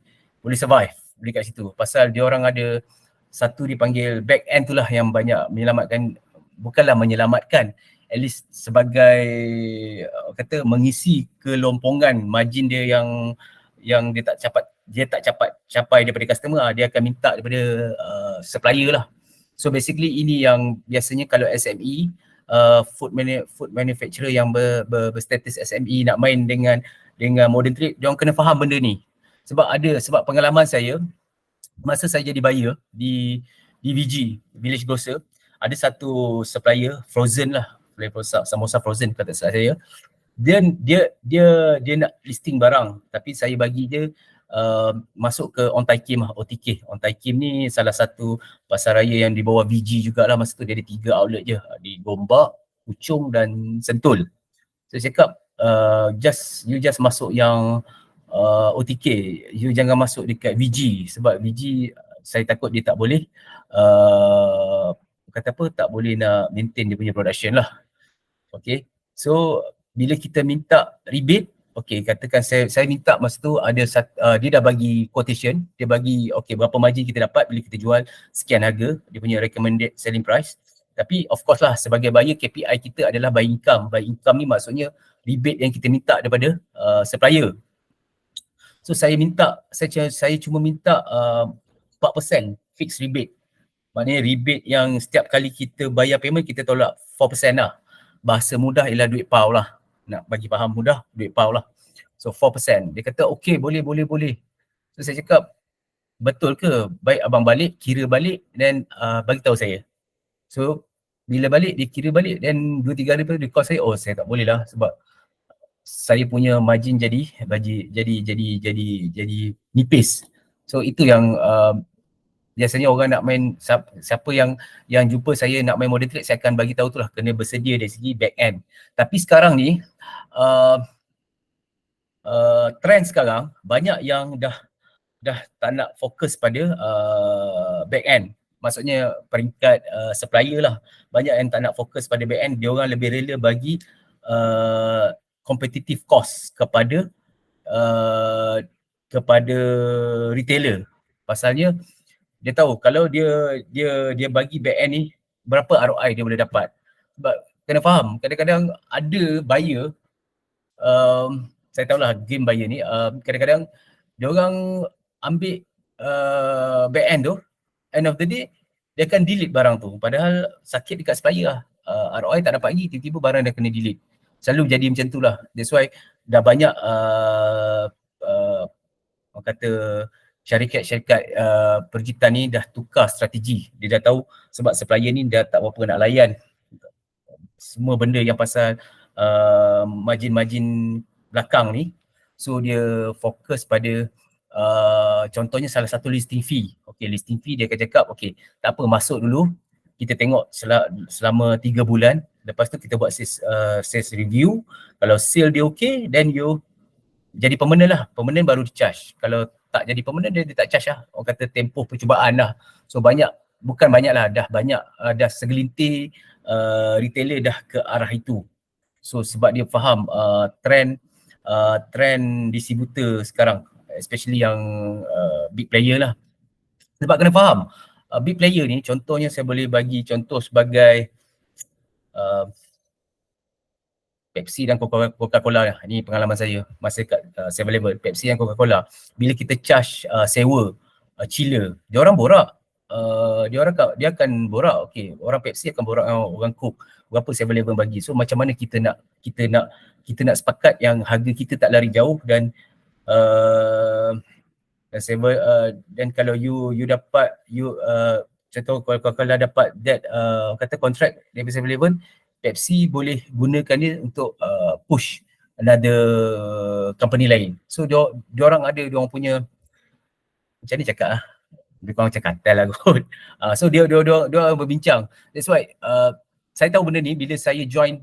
survive dekat situ. Pasal dia orang ada satu dipanggil back end tu lah yang banyak menyelamatkan, bukanlah menyelamatkan, at least sebagai kata mengisi kelompongan margin dia yang dia tak capai daripada customer, dia akan minta daripada supplier lah. So basically ini yang biasanya kalau SME food manufacturer yang berstatus SME nak main dengan modern trade, dia orang kena faham benda ni. Sebab pengalaman saya masa saya jadi buyer di VG, Village Grocer, ada satu supplier frozen lah, samosa frozen kata saya. Dia nak listing barang, tapi saya bagi dia masuk ke Ontaikim lah, OTK. Ontaikim ni salah satu pasaraya yang di bawah VG jugalah. Masa tu dia ada 3 outlet je, di Gombak, Puchong dan Sentul. Saya cakap you just masuk yang OTK, you jangan masuk dekat VG, sebab VG saya takut dia tak boleh tak boleh nak maintain dia punya production lah. Okay, so bila kita minta rebate, okay, katakan saya minta masa tu ada dia dah bagi quotation, dia bagi okay berapa margin kita dapat bila kita jual sekian harga, dia punya recommended selling price. Tapi of course lah sebagai buyer, KPI kita adalah buy income. Buy income ni maksudnya rebate yang kita minta daripada supplier. So saya cuma minta 4% fixed rebate. Maknanya rebate yang setiap kali kita bayar payment kita tolak 4% lah. Bahasa mudah ialah duit pau lah. Nak bagi faham mudah, duit pau lah. So 4%. Dia kata okay, boleh. So saya cakap, betul ke? Baik abang balik, kira balik dan bagi tahu saya. So bila balik, dia kira balik dan 2-3 hari lepas dia call saya, oh saya tak boleh lah sebab saya punya margin jadi nipis. So itu yang biasanya orang nak main, siapa yang jumpa saya nak main modern trade, saya akan bagi tahu tu lah, kena bersedia dari segi back end. Tapi sekarang ni trend sekarang banyak yang dah tak nak fokus pada back end. Maksudnya peringkat supplier lah. Banyak yang tak nak fokus pada back end, dia orang lebih rela bagi competitive cost kepada retailer. Pasalnya dia tahu kalau dia bagi back end ni berapa ROI dia boleh dapat. Sebab kena faham, kadang-kadang ada buyer, saya tahulah game buyer ni, kadang-kadang dia orang ambil back end tu, end of the day dia akan delete barang tu, padahal sakit dekat supplier lah. ROI tak dapat lagi, tiba-tiba barang dah kena delete. Selalu jadi macam tu lah. That's why dah banyak orang kata syarikat pergitan ni dah tukar strategi. Dia dah tahu sebab supplier ni dah tak berapa nak layan semua benda yang pasal margin belakang ni. So dia fokus pada contohnya salah satu listing fee. Okay, listing fee dia akan cakap okay, tak apa, masuk dulu, kita tengok selama 3 bulan, lepas tu kita buat sales review. Kalau sale dia okay, then you jadi permanent lah. Permanent baru di charge. Kalau tak jadi permanent, dia tak charge lah. Orang kata tempoh percubaan lah. So bukan banyak lah, dah segelintir retailer dah ke arah itu. So sebab dia faham trend distributor sekarang, especially yang big player lah. Sebab kena faham, big player ni contohnya saya boleh bagi contoh sebagai Pepsi dan Coca-Cola lah. Ini pengalaman saya masa kat 7-Eleven. Pepsi dan Coca-Cola, bila kita charge sewa chiller, dia orang borak. Dia akan borak, okay, orang Pepsi akan borak dengan orang Coke, berapa 7-Eleven bagi. So macam mana kita nak sepakat yang harga kita tak lari jauh dan dan kalau you dapat contoh Coca-Cola dapat that kata contract dari 7-Eleven, Pepsi boleh gunakan dia untuk push another company lain. So diorang ada diorang punya, macam ni cakap lah, lebih kurang macam katal lah kot. So dia berbincang. That's why saya tahu benda ni bila saya join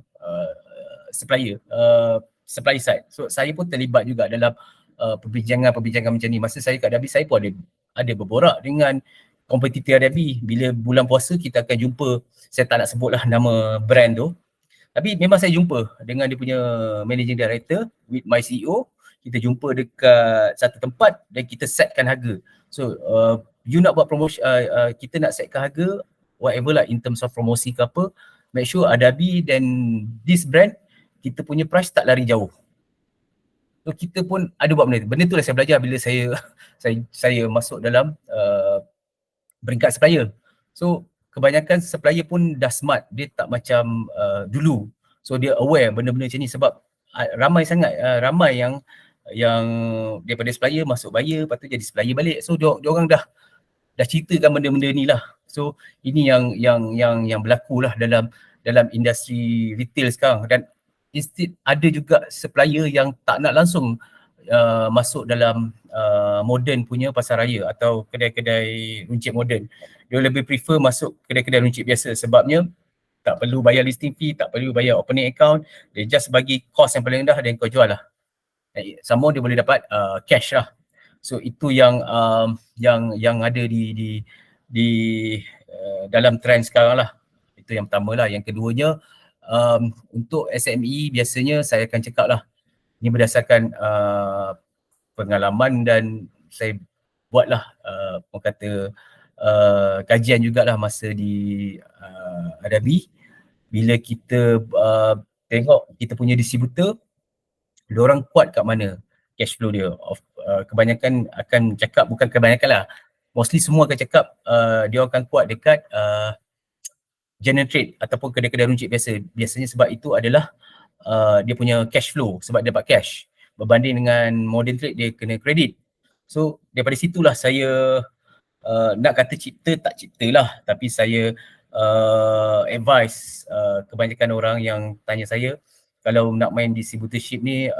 supply side. So saya pun terlibat juga dalam perbincangan macam ni. Masa saya kat Dabi, saya pun ada berborak dengan kompetitor Dabi. Bila bulan puasa kita akan jumpa, saya tak nak sebutlah nama brand tu, tapi memang saya jumpa dengan dia punya managing director with my CEO. Kita jumpa dekat satu tempat dan kita setkan harga. So you nak buat promotion, kita nak setkan harga whatever lah in terms of promosi ke apa, make sure Adabi dan this brand kita punya price tak lari jauh. So kita pun ada buat benda tu. Benda tu lah saya belajar bila saya masuk dalam peringkat supplier. So kebanyakan supplier pun dah smart, dia tak macam dulu. So dia aware benda-benda macam ni sebab ramai sangat yang daripada supplier masuk buyer, lepas tu jadi supplier balik. So diorang dah ceritakan benda-benda ni lah. So ini yang berlaku lah dalam industri retail sekarang. Dan instead ada juga supplier yang tak nak langsung masuk dalam modern punya pasar raya atau kedai-kedai runcit moden. Dia lebih prefer masuk kedai-kedai runcit biasa sebabnya tak perlu bayar listing fee, tak perlu bayar opening account, dia just bagi cost yang paling rendah dan kau jual lah. Sama dia boleh dapat cash lah. So itu yang ada di dalam trend sekarang lah. Itu yang pertama lah. Yang keduanya, untuk SME biasanya saya akan cakap lah, ini berdasarkan pengalaman dan saya buatlah orang kata kajian jugalah masa di Adabi. Bila kita tengok kita punya distributor, diorang kuat kat mana cash flow dia. Kebanyakan akan cakap, bukan kebanyakan lah, mostly semua akan cakap dia akan kuat dekat general trade ataupun kedai-kedai runcit biasa. Biasanya sebab itu adalah dia punya cash flow, sebab dia dapat cash. Berbanding dengan modern trade, dia kena kredit. So daripada situlah saya nak kata cipta, tak cipta lah, tapi saya advise kebanyakan orang yang tanya saya, kalau nak main distributorship ni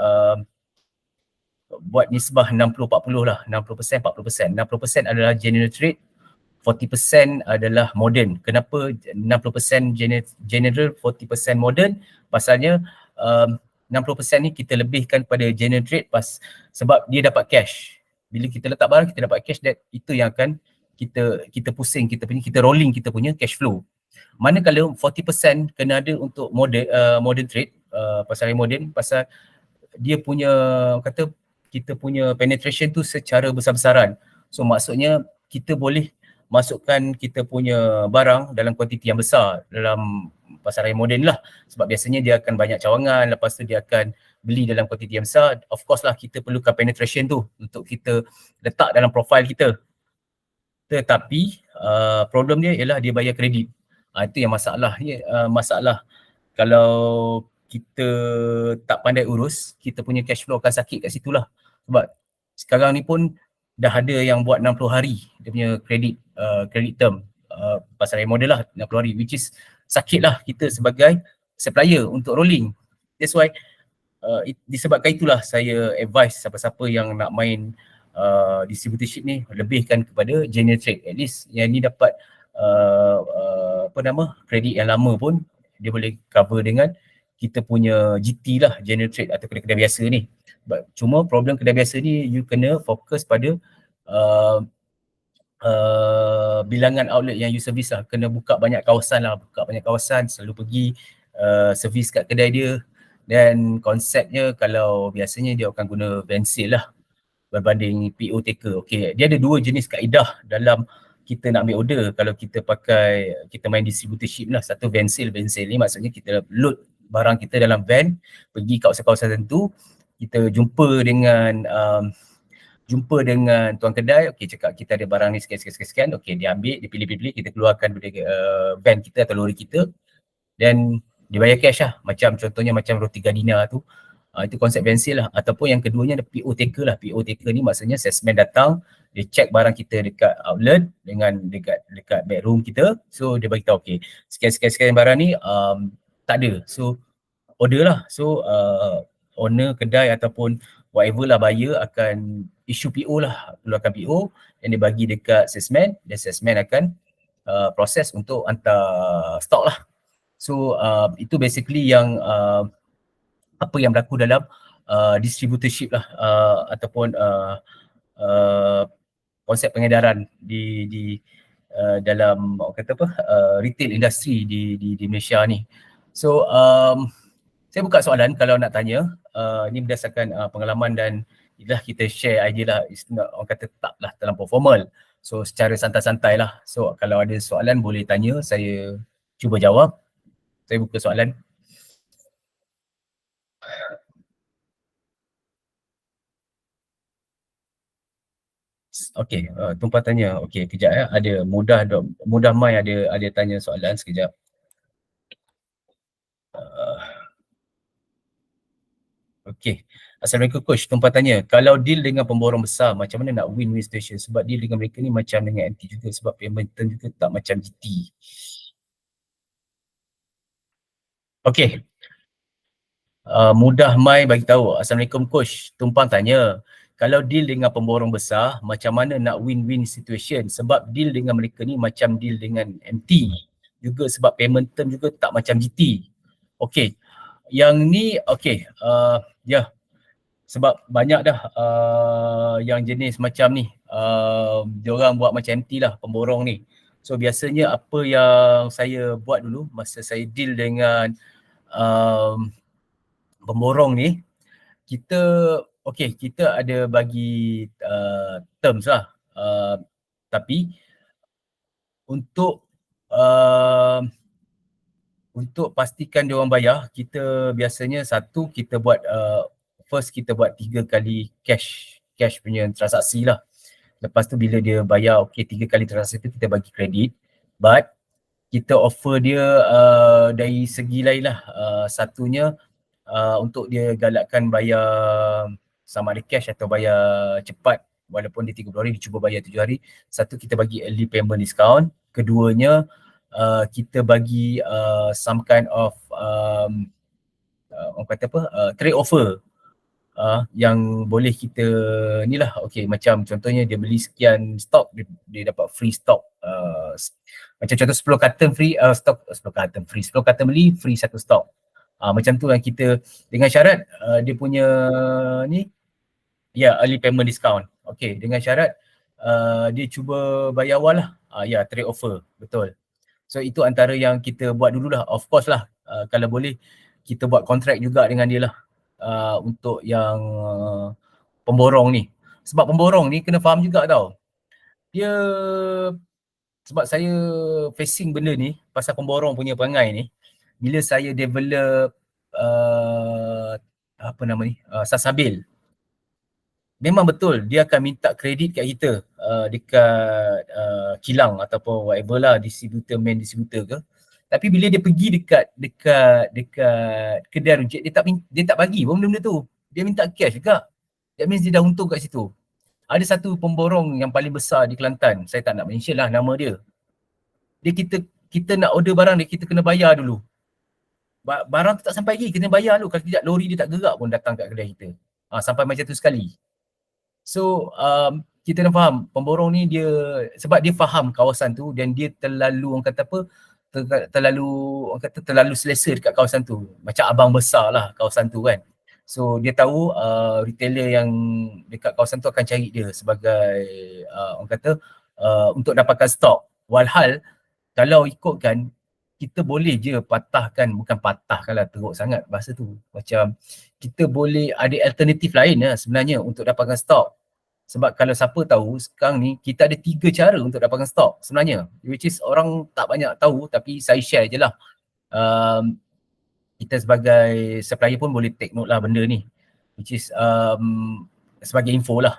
buat nisbah 60-40 lah, 60%, 40%. 60% adalah general trade, 40% adalah modern. Kenapa 60% general, 40% modern? Pasalnya 60% ni kita lebihkan pada general trade sebab dia dapat cash. Bila kita letak barang, kita dapat cash, dan itu yang akan kita pusing, kita rolling kita punya cash flow. Manakala 40% kena ada untuk modern trade, pasal modern, pasal dia punya kata kita punya penetration tu secara besar-besaran. So maksudnya kita boleh masukkan kita punya barang dalam kuantiti yang besar dalam pasaran moden lah, sebab biasanya dia akan banyak cawangan, lepas tu dia akan beli dalam kuantiti yang besar. Of course lah kita perlukan penetration tu untuk kita letak dalam profile kita. Tetapi problem dia ialah dia bayar kredit. Itu yang masalah kalau kita tak pandai urus, kita punya cash flow akan sakit kat situ lah. Sebab sekarang ni pun dah ada yang buat 60 hari dia punya credit term, pasal model lah 60 hari, which is sakit lah kita sebagai supplier untuk rolling. That's why disebabkan itulah saya advise siapa-siapa yang nak main distributorship ni, lebihkan kepada general trade. At least yang ni dapat kredit yang lama pun dia boleh cover dengan kita punya GT lah, general trade atau kedai-kedai biasa ni. Cuma problem kedai biasa ni, you kena fokus pada bilangan outlet yang you service lah. Kena buka banyak kawasan, selalu pergi service kat kedai dia. Dan konsepnya, kalau biasanya dia akan guna van sale lah berbanding PO taker. Okay, dia ada dua jenis kaedah dalam kita nak ambil order kalau kita main distributorship lah. Satu van sale ni maksudnya kita load barang kita dalam van, pergi kawasan-kawasan tertentu, kita jumpa dengan tuan kedai, okey cakap kita ada barang ni sekian, okey dia ambil, dia pilih-pilih, kita keluarkan dari van kita atau lori kita dan dia bayar cash lah, contohnya macam roti gardenia tu. Itu konsep van sale lah. Ataupun yang keduanya ada PO taker lah. PO taker ni maksudnya salesman datang, dia check barang kita dekat outlet dengan dekat backroom kita. So dia bagi tahu okey, sekian barang ni tak ada. So order lah. So owner kedai ataupun whatever lah buyer akan issue PO lah, keluarkan PO yang dia bagi dekat salesman, dan salesman akan proses untuk hantar stok lah. So itu basically yang apa yang berlaku dalam distributorship lah, ataupun konsep pengedaran di dalam orang kata apa, retail industry di Malaysia ni. So saya buka soalan kalau nak tanya, ni berdasarkan pengalaman dan inilah kita share idea lah, orang kata taklah terlampau formal. So secara santai-santai lah. So kalau ada soalan boleh tanya, saya cuba jawab. Saya buka soalan. Okey, tumpang tanya. Okey, kejap ya. Ada mudah mai ada tanya soalan sekejap. Okey. Assalamualaikum coach. Tumpang tanya, kalau deal dengan pemborong besar macam mana nak win-win situation, sebab deal dengan mereka ni macam dengan MT juga, sebab payment term juga tak macam GT. Okey. Mudah mai bagi tahu. Assalamualaikum coach. Tumpang tanya, kalau deal dengan pemborong besar macam mana nak win-win situation, sebab deal dengan mereka ni macam deal dengan MT juga, sebab payment term juga tak macam GT. Okey. Yang ni okey, ya. Sebab banyak dah yang jenis macam ni, diorang buat macam MT lah, pemborong ni. So biasanya apa yang saya buat dulu masa saya deal dengan pemborong ni, kita ada bagi terms lah, tapi untuk pastikan dia orang bayar, kita biasanya kita buat first kita buat 3 kali cash punya transaksi lah. Lepas tu bila dia bayar 3 kali transaksi tu kita bagi kredit, but kita offer dia dari segi lain lah. Satunya untuk dia galakkan bayar sama ada cash atau bayar cepat, walaupun dia 30 hari dia cuba bayar 7 hari. Satu, kita bagi early payment discount. Keduanya kita bagi some kind of orang kata apa, trade offer yang boleh kita ni lah. Macam contohnya dia beli sekian stok, dia dapat free stok, macam contoh 10 carton free stok, 10 carton free, 10 carton beli free satu stok. Macam tu yang kita, dengan syarat dia punya ni early payment discount. Dengan syarat dia cuba bayar awal lah. Trade offer, betul. So itu antara yang kita buat dululah. Of course lah, kalau boleh kita buat kontrak juga dengan dia lah, untuk yang pemborong ni. Sebab pemborong ni kena faham juga tau. Dia, sebab saya facing benda ni pasal pemborong punya perangai ni, bila saya develop Sasabil, memang betul dia akan minta kredit kat kita dekat kilang ataupun whatever lah, main distributor ke. Tapi bila dia pergi dekat kedai rujak, dia tak bagi pun benda tu. Dia minta cash juga. That means dia dah untung kat situ. Ada satu pemborong yang paling besar di Kelantan, saya tak nak mention lah nama dia. Kita nak order barang dia, kita kena bayar dulu. Barang tu tak sampai lagi, kena bayar dulu. Kalau tidak, lori dia tak gerak pun datang kat kedai kita. Sampai macam tu sekali. So kita kena faham, pemborong ni dia, sebab dia faham kawasan tu dan dia terlalu, orang kata apa, terlalu selesa dekat kawasan tu. Macam abang besar lah kawasan tu kan. So dia tahu retailer yang dekat kawasan tu akan cari dia sebagai orang kata untuk dapatkan stok. Walhal kalau ikutkan, kita boleh je patahkan, bukan patahkan lah, teruk sangat bahasa tu. Macam kita boleh ada alternatif lain lah sebenarnya untuk dapatkan stok. Sebab kalau siapa tahu, sekarang ni kita ada 3 cara untuk dapatkan stok sebenarnya, which is orang tak banyak tahu, tapi saya share je lah. Kita sebagai supplier pun boleh take note lah benda ni, which is sebagai info lah.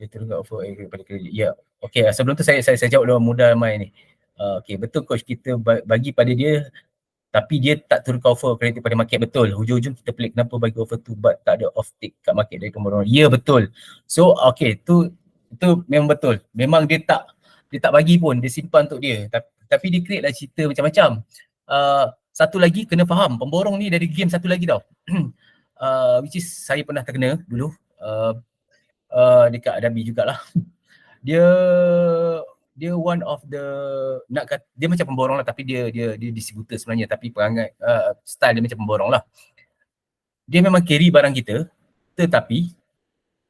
Dia terus offer pada kredit. Ya, sebelum tu saya jawab dulu mudah mai ni. Betul coach, kita bagi pada dia tapi dia tak turun offer kredit pada market, betul. Hujung-hujung kita pelik kenapa bagi offer tu but tak ada off take kat market dari pemborong. Ya, betul. So tu memang betul. Memang dia tak bagi pun, dia simpan untuk dia. Tapi dia create lah cerita macam-macam. satu lagi kena faham, pemborong ni dari game satu lagi tau. Which is saya pernah terkena dulu dekat Adabi jugalah. Dia one of the dia macam pemborong lah, tapi dia distributor sebenarnya, tapi perangai style dia macam pemborong lah. Dia memang carry barang kita, tetapi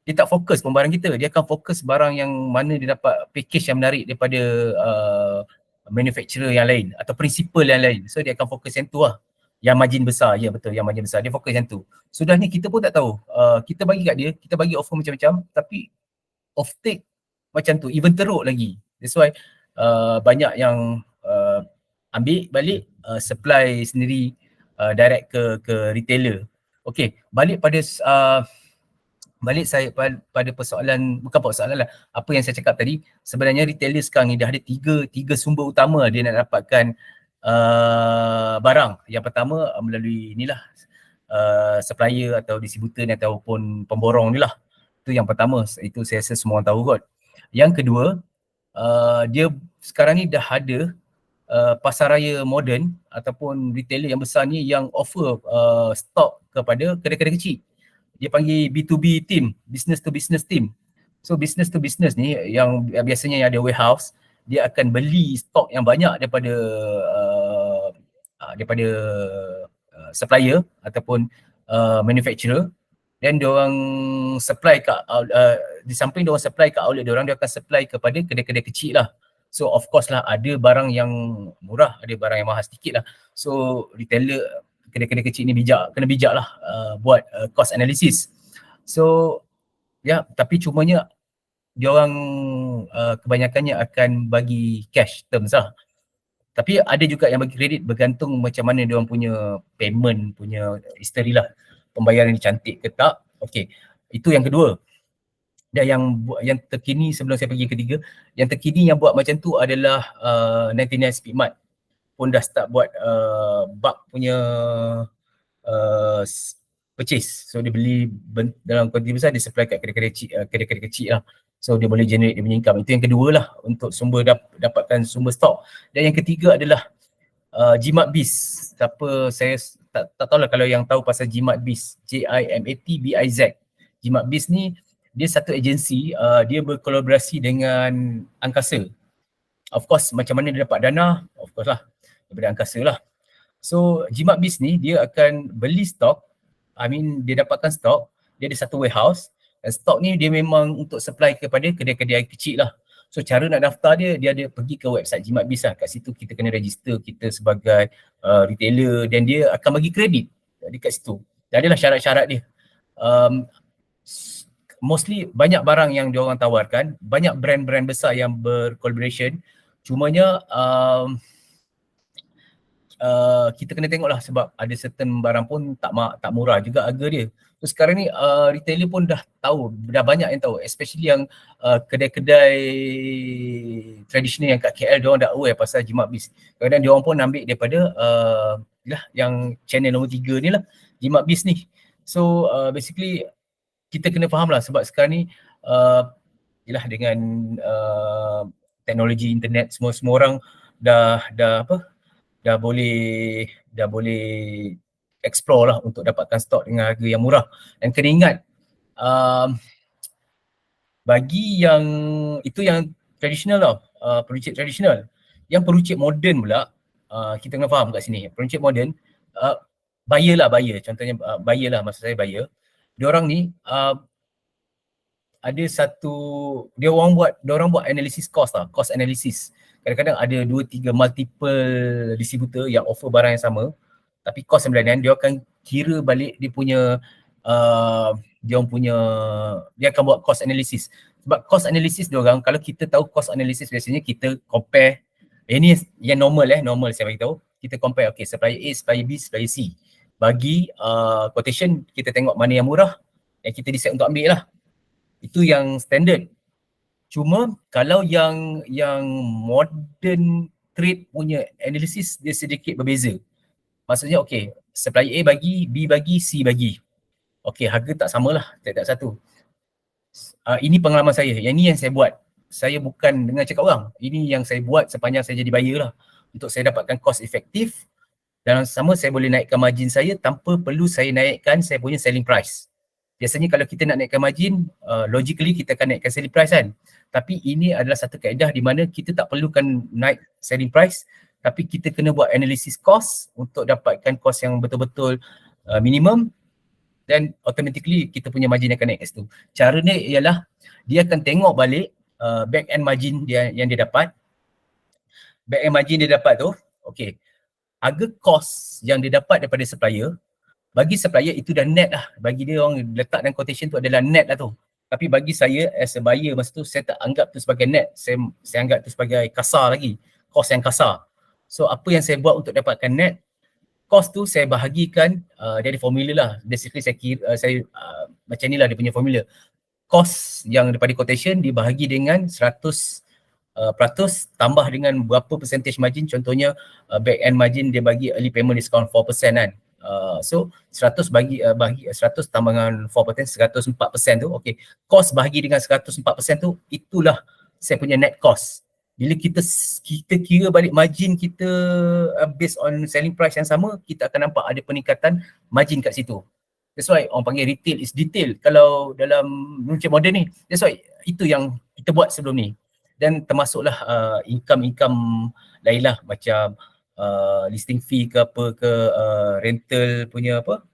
dia tak fokus pun barang kita. Dia akan fokus barang yang mana dia dapat package yang menarik daripada manufacturer yang lain atau principal yang lain. So dia akan fokus yang tu lah. Yang margin besar, ya betul, yang margin besar. Dia fokus yang tu. Sudah ni kita pun tak tahu. Kita bagi kat dia, kita bagi offer macam-macam, tapi off take macam tu, even teruk lagi. That's why banyak yang ambil balik, supply sendiri direct ke retailer. Okay, balik pada saya pada persoalan, bukan persoalan lah, apa yang saya cakap tadi, sebenarnya retailer sekarang ni dah ada tiga sumber utama dia nak dapatkan barang. Yang pertama melalui inilah supplier atau distributor ni ataupun pemborong ni lah. Itu yang pertama, itu saya rasa semua orang tahu kot. Yang kedua, dia sekarang ni dah ada pasaraya moden ataupun retailer yang besar ni yang offer stok kepada kedai-kedai kecil. Dia panggil B2B team, business to business team. So business to business ni yang biasanya yang ada warehouse, dia akan beli stok yang banyak daripada supplier ataupun manufacturer, dan diorang supply kat di samping diorang supply kat outlet diorang, dia akan supply kepada kedai-kedai kecil lah. So of course lah, ada barang yang murah, ada barang yang mahal sedikit lah. So retailer, kedai-kedai kecil ni kena bijak lah buat cost analysis. So tapi cumanya diorang kebanyakannya akan bagi cash terms lah. Tapi ada juga yang bagi kredit, bergantung macam mana diorang punya payment, punya history lah, pembayaran ni cantik ke tak. Okay, itu yang kedua. Dan yang terkini sebelum saya pergi ketiga, yang terkini yang buat macam tu adalah 99 Speedmart pun dah start buat bulk punya purchase. So dia beli dalam kuantiti besar, dia supply kat kedai-kedai kecil lah. So dia boleh generate dia punya income. Itu yang kedua lah untuk sumber dapatkan sumber stok. Dan yang ketiga adalah Jimat Biz. Siapa, saya tak tahulah kalau yang tahu pasal Jimat Biz, JIMATBIZ. Jimat Biz ni dia satu agensi, dia berkolaborasi dengan Angkasa. Of course, macam mana dia dapat dana? Of course lah, daripada Angkasa lah. So Jimat Biz ni dia akan beli stok, dia dapatkan stok, dia ada satu warehouse, dan stok ni dia memang untuk supply kepada kedai-kedai kecil lah. So cara nak daftar dia ada pergi ke website Jimat Biz lah. Kat situ kita kena register kita sebagai retailer, dan dia akan bagi kredit dekat situ. Dan adalah syarat-syarat dia. Mostly banyak barang yang diorang tawarkan, banyak brand-brand besar yang bercollaboration. Cumanya kita kena tengoklah, sebab ada certain barang pun tak murah juga harga dia. So sekarang ni retailer pun dah tahu, dah banyak yang tahu, especially yang kedai-kedai tradisional yang kat KL, diorang dah aware pasal Jimat Biz. Kadang-kadang diorang pun ambil daripada yang channel nombor 3 ni lah, Jimat Biz ni. So basically kita kena faham lah, sebab sekarang ni dengan teknologi internet, semua orang dah boleh explore lah untuk dapatkan stok dengan harga yang murah. Dan kena ingat, bagi yang itu yang tradisional tau, peruncit tradisional. Yang peruncit moden pula, kita kena faham kat sini, peruncit moden, buyer, contohnya buyer lah, maksud saya buyer. Diorang ni ada satu, diorang buat analisis cost lah, cost analysis. Kadang-kadang ada 2-3 multiple distributor yang offer barang yang sama, tapi cost yang berlainan. Dia akan kira balik dia punya dia akan buat cost analysis. Sebab cost analysis diorang, kalau kita tahu cost analysis, biasanya kita compare, ini yang normal saya bagi tahu. Kita compare, okay, supplier A, supplier B, supplier C. Bagi quotation, kita tengok mana yang murah yang kita decide untuk ambil lah. Itu yang standard. Cuma kalau yang modern trade punya analysis, dia sedikit berbeza. Maksudnya, okay, supplier A bagi, B bagi, C bagi. Okay, harga tak samalah tiap-tiap satu. Ini pengalaman saya, yang ni yang saya buat. Saya bukan dengan cakap orang. Ini yang saya buat sepanjang saya jadi buyer lah. Untuk saya dapatkan cost efektif Dan sama saya boleh naikkan margin saya tanpa perlu saya naikkan saya punya selling price. Biasanya kalau kita nak naikkan margin, logically kita akan naikkan selling price kan. Tapi ini adalah satu kaedah di mana kita tak perlukan naik selling price, tapi kita kena buat analisis cost untuk dapatkan cost yang betul-betul minimum, dan automatically kita punya margin akan naik kat situ. Caranya ialah dia akan tengok balik back end margin dia yang dia dapat. Back end margin dia dapat tu, okay, harga cost yang dia dapat daripada supplier, bagi supplier itu dah net lah. Bagi dia orang letak dalam quotation tu adalah net lah tu. Tapi bagi saya as a buyer masa tu, saya tak anggap tu sebagai net. Saya anggap tu sebagai kasar lagi. Cost yang kasar. So apa yang saya buat untuk dapatkan net, cost tu saya bahagikan, dia ada formula lah. Basically saya macam ni lah dia punya formula. Cost yang daripada quotation dibahagi dengan 100 peratus tambah dengan berapa percentage margin. Contohnya back end margin dia bagi early payment discount 4% kan. So 100 bahagi 100 tambah dengan 4%, 104% tu. Okay, cost bahagi dengan 104% tu, itulah saya punya net cost. Bila kita kira balik margin kita based on selling price yang sama, kita akan nampak ada peningkatan margin kat situ. That's why orang panggil retail is detail kalau dalam macam modern ni. That's why itu yang kita buat sebelum ni. Dan termasuklah income lain lah, macam listing fee ke apa ke, rental punya apa,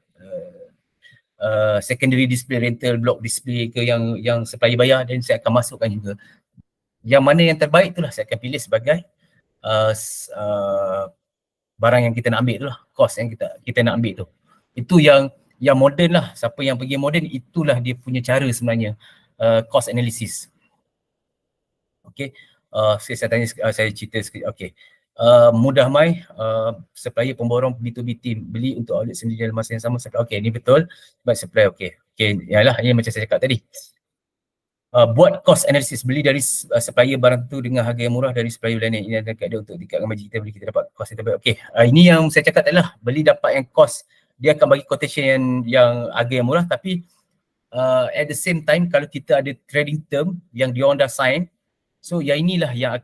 secondary display rental, block display ke yang supplier bayar, dan saya akan masukkan juga. Yang mana yang terbaik itulah saya akan pilih sebagai barang yang kita nak ambil tu lah, cost yang kita nak ambil tu. Itu yang modern lah. Siapa yang pergi modern, itulah dia punya cara sebenarnya, cost analysis. Okay, saya tanya, saya cerita sikit. Okay, Mudah My, supplier pemborong B2B team, beli untuk outlet sendiri dalam masa yang sama. Okay, ni betul. But supply, okay, yalah, ini macam saya cakap tadi. Buat cost analysis, beli dari supplier barang tu dengan harga yang murah dari supplier lain. Ini adalah kaedah untuk tingkatkan margin kita, beli kita dapat cost yang terbaik. Okay, ini yang saya cakap adalah beli dapat yang cost, dia akan bagi quotation yang harga yang murah, tapi at the same time kalau kita ada trading term yang diorang dah sign, so yang inilah yang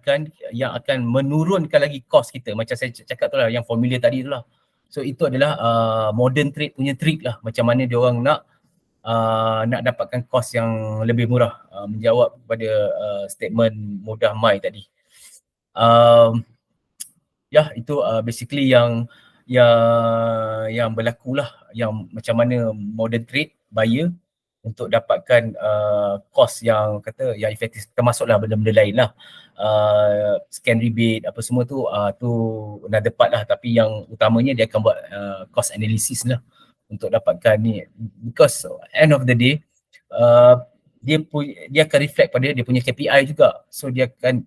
akan menurunkan lagi cost kita. Macam saya cakap tu lah, yang formula tadi tu lah. So itu adalah modern trade punya trick lah, macam mana diorang nak dapatkan cost yang lebih murah, menjawab kepada statement Mudah My tadi. Itu basically yang berlaku lah, yang macam mana modern trade buyer untuk dapatkan cost yang yang efektif, termasuklah benda-benda lain lah, scan rebate apa semua tu, another part lah, tapi yang utamanya dia akan buat cost analysis lah untuk dapatkan ni, because end of the day dia akan reflect pada dia punya KPI juga. So dia akan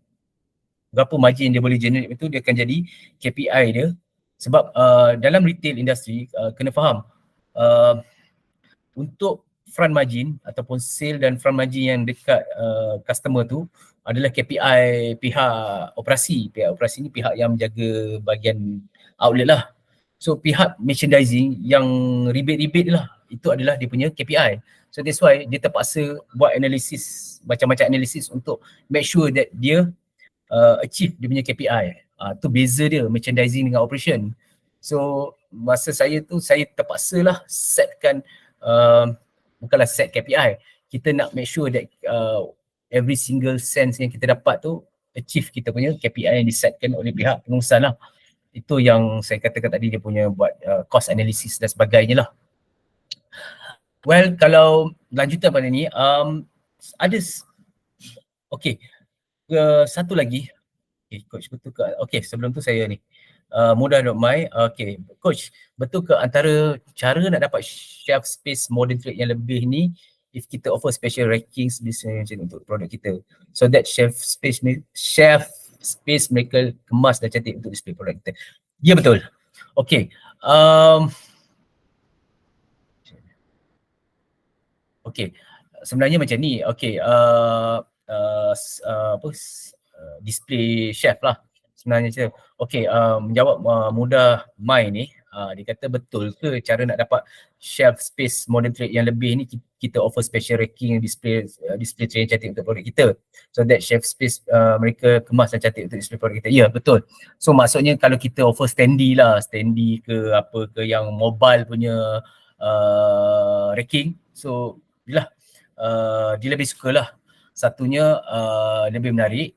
berapa margin dia boleh generate itu, dia akan jadi KPI dia. Sebab dalam retail industry kena faham, untuk front margin ataupun sale dan front margin yang dekat customer tu adalah KPI pihak operasi. Pihak operasi ni pihak yang menjaga bahagian outlet lah. So pihak merchandising yang rebate lah, itu adalah dia punya KPI. So that's why dia terpaksa buat analisis, macam-macam analisis untuk make sure that dia achieve dia punya KPI. Tu beza dia merchandising dengan operation. So masa saya tu, saya terpaksa lah setkan, bukanlah set KPI, kita nak make sure that every single cents yang kita dapat tu achieve kita punya KPI yang disetkan oleh pihak pengurusan lah. Itu yang saya katakan tadi, dia punya buat cost analysis dan sebagainya lah. Well, kalau lanjutan pada ni, ada satu lagi. Coach, betul ke? Sebelum tu saya ni Mudah.my. Coach, betul ke antara cara nak dapat shelf space modern trade yang lebih ni, if kita offer special rankings untuk produk kita, so that shelf space mereka kemas dan cantik untuk display produk kita? Ya, betul. Sebenarnya macam ni. Display shelf lah sebenarnya. Menjawab Mudah My ni, Dia kata betul ke cara nak dapat shelf space modern trade yang lebih ni, kita offer special racking display tray yang cantik untuk produk kita. So that shelf space mereka kemas dan cantik untuk display produk kita. Ya, betul. So maksudnya kalau kita offer standee ke apa ke yang mobile punya racking, so yelah, dia lebih sukalah. Satunya lebih menarik,